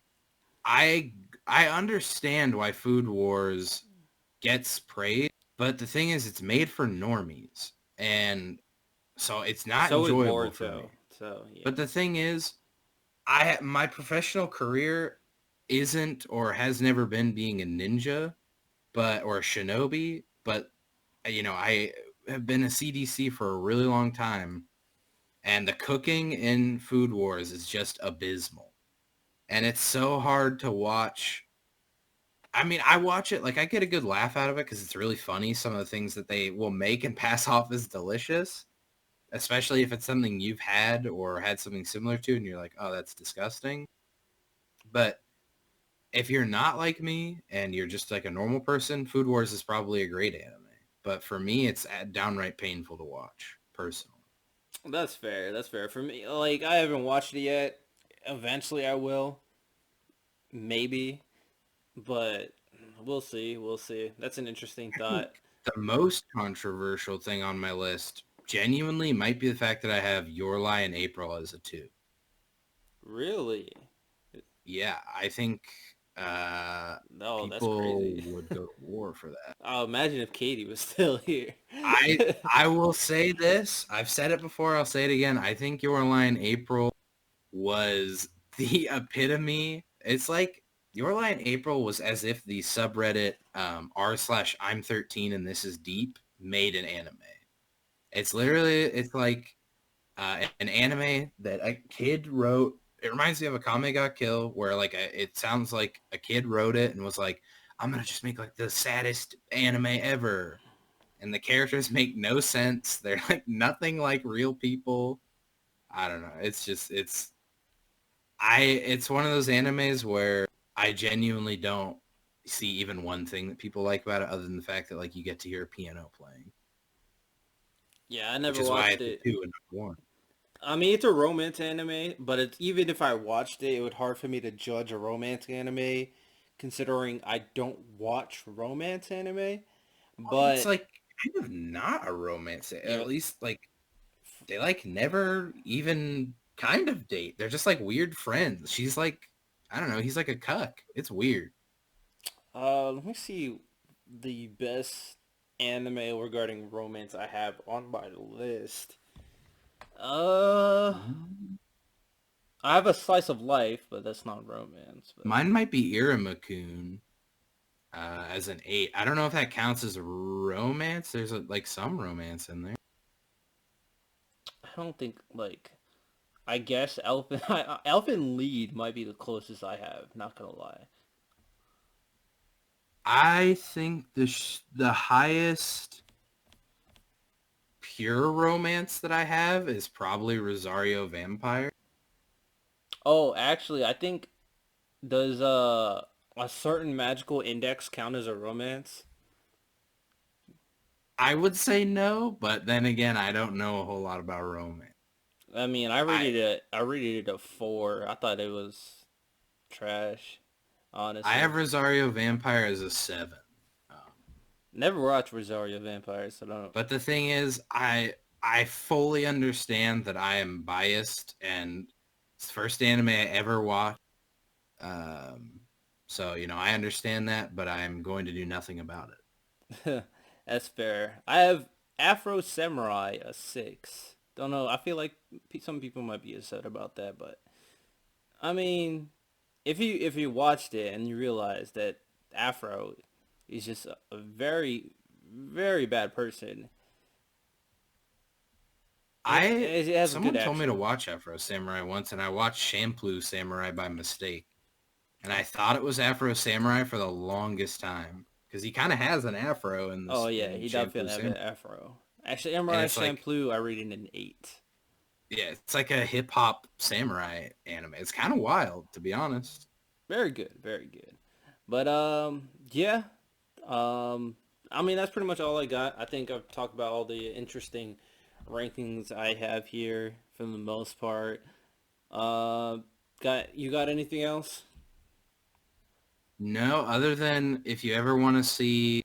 I I understand why Food Wars gets praise, but the thing is, it's made for normies, and so it's not So is enjoyable for me. Boruto. So But yeah. the thing is, my professional career isn't or has never been being a ninja, but or a shinobi, but I have been a CDC for a really long time, and the cooking in Food Wars is just abysmal. And it's so hard to watch. I mean, I watch it, like, I get a good laugh out of it because it's really funny, some of the things that they will make and pass off as delicious, especially if it's something you've had or had something similar to, and you're like, oh, that's disgusting. But if you're not like me and you're just like a normal person, Food Wars is probably a great anime. But for me, it's downright painful to watch, personally. That's fair. That's fair. For me, like I haven't watched it yet. Eventually I will. Maybe. But we'll see. We'll see. That's an interesting I think thought. the most controversial thing on my list genuinely might be the fact that I have Your Lie in April as a 2. Really? Yeah, I think No, that's people crazy. would go to war for that. I'll imagine if Katie was still here. I I will say this. I've said it before. I'll say it again. I think Your Lie in April was the epitome. It's like Your Lie in April was as if the subreddit r/I'm 13 and this is deep made an anime. It's like an anime that a kid wrote. It reminds me of a Kame Ga Kill, where like it sounds like a kid wrote it and was like, I'm gonna just make like the saddest anime ever. And the characters make no sense. They're like nothing like real people. I don't know. It's one of those animes where I genuinely don't see even one thing that people like about it other than the fact that like you get to hear a piano playing, Yeah, I which never is why watched it's a it. 2 and not 1. I mean, it's a romance anime, but it's even if I watched it, it would hard for me to judge a romance anime, considering I don't watch romance anime. It's But like kind of not a romance. you At know, least like they like never even kind of date. They're just like weird friends. She's like, I don't know. He's like a cuck. It's weird. let me see the best anime regarding romance I have on my list. Uh, Mm. I have a slice of life, but that's not romance. But Mine might be Iramakun as an 8. I don't know if that counts as romance. There's like some romance in there. I don't think like I guess Elfin Elfin Lead might be the closest I have. Not gonna lie. I think the highest pure romance that I have is probably Rosario Vampire. Oh, actually, I think does a certain magical index count as a romance? I would say no, but then again, I don't know a whole lot about romance. I mean, I I rated it a 4. I thought it was trash, I honestly. have Rosario Vampire as a 7. Um, Never watched Rosario Vampires, so I don't. but the thing is, I fully understand that I am biased, and it's the first anime I ever watched. Um, so I understand that, but I'm going to do nothing about it. That's fair. I have Afro Samurai a 6. Don't know. I feel like some people might be upset about that, but I mean, if you watched it and you realize that Afro is just a very very bad person, I it has a good Someone told me to action. watch Afro Samurai once, and I watched Shampoo Samurai by mistake, and I thought it was Afro Samurai for the longest time because he kind of has an afro in Oh this yeah, in he Shampoo definitely have Samurai, an Afro. Actually, and Samurai it's like Shampoo, I rated an 8. yeah, it's like a hip hop samurai anime. It's kind of wild, to be honest. Very good, very good. But yeah. Um, I mean that's pretty much all I got. I think I've talked about all the interesting rankings I have here for the most part. Uh, got anything else? No, other than if you ever want to see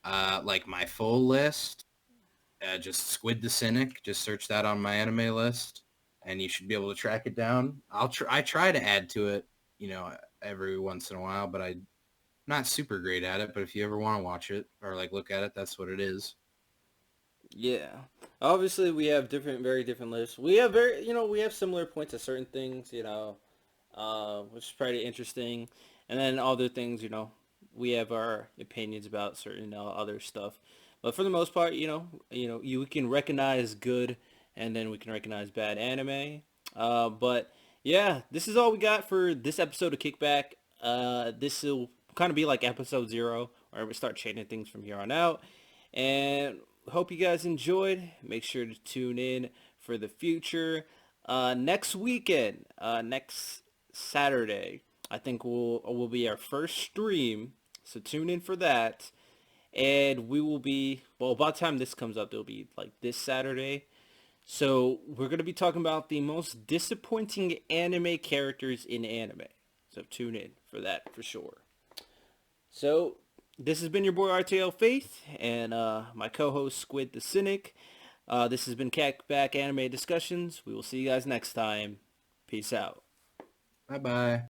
like my full list, just Squid the Cynic. Just search that on my anime list, and you should be able to track it down. I try to add to it, every once in a while, but I'm not super great at it. But if you ever want to watch it or like look at it, that's what it is. Yeah. Obviously, we have different, very different lists. We have very, we have similar points of certain things, which is pretty interesting. And then other things, we have our opinions about certain other stuff. But for the most part, you can recognize good, and then we can recognize bad anime. But yeah, this is all we got for this episode of Kickback. This will kind of be like episode 0, where we start changing things from here on out. And hope you guys enjoyed. Make sure to tune in for the future. Next weekend, next Saturday, I think will be our first stream. So tune in for that. And we will be, well, by the time this comes up, it'll be like this Saturday. So we're going to be talking about the most disappointing anime characters in anime. So tune in for that for sure. So this has been your boy RTL Faith and my co-host Squid the Cynic. This has been Kickback Anime Discussions. We will see you guys next time. Peace out. Bye bye.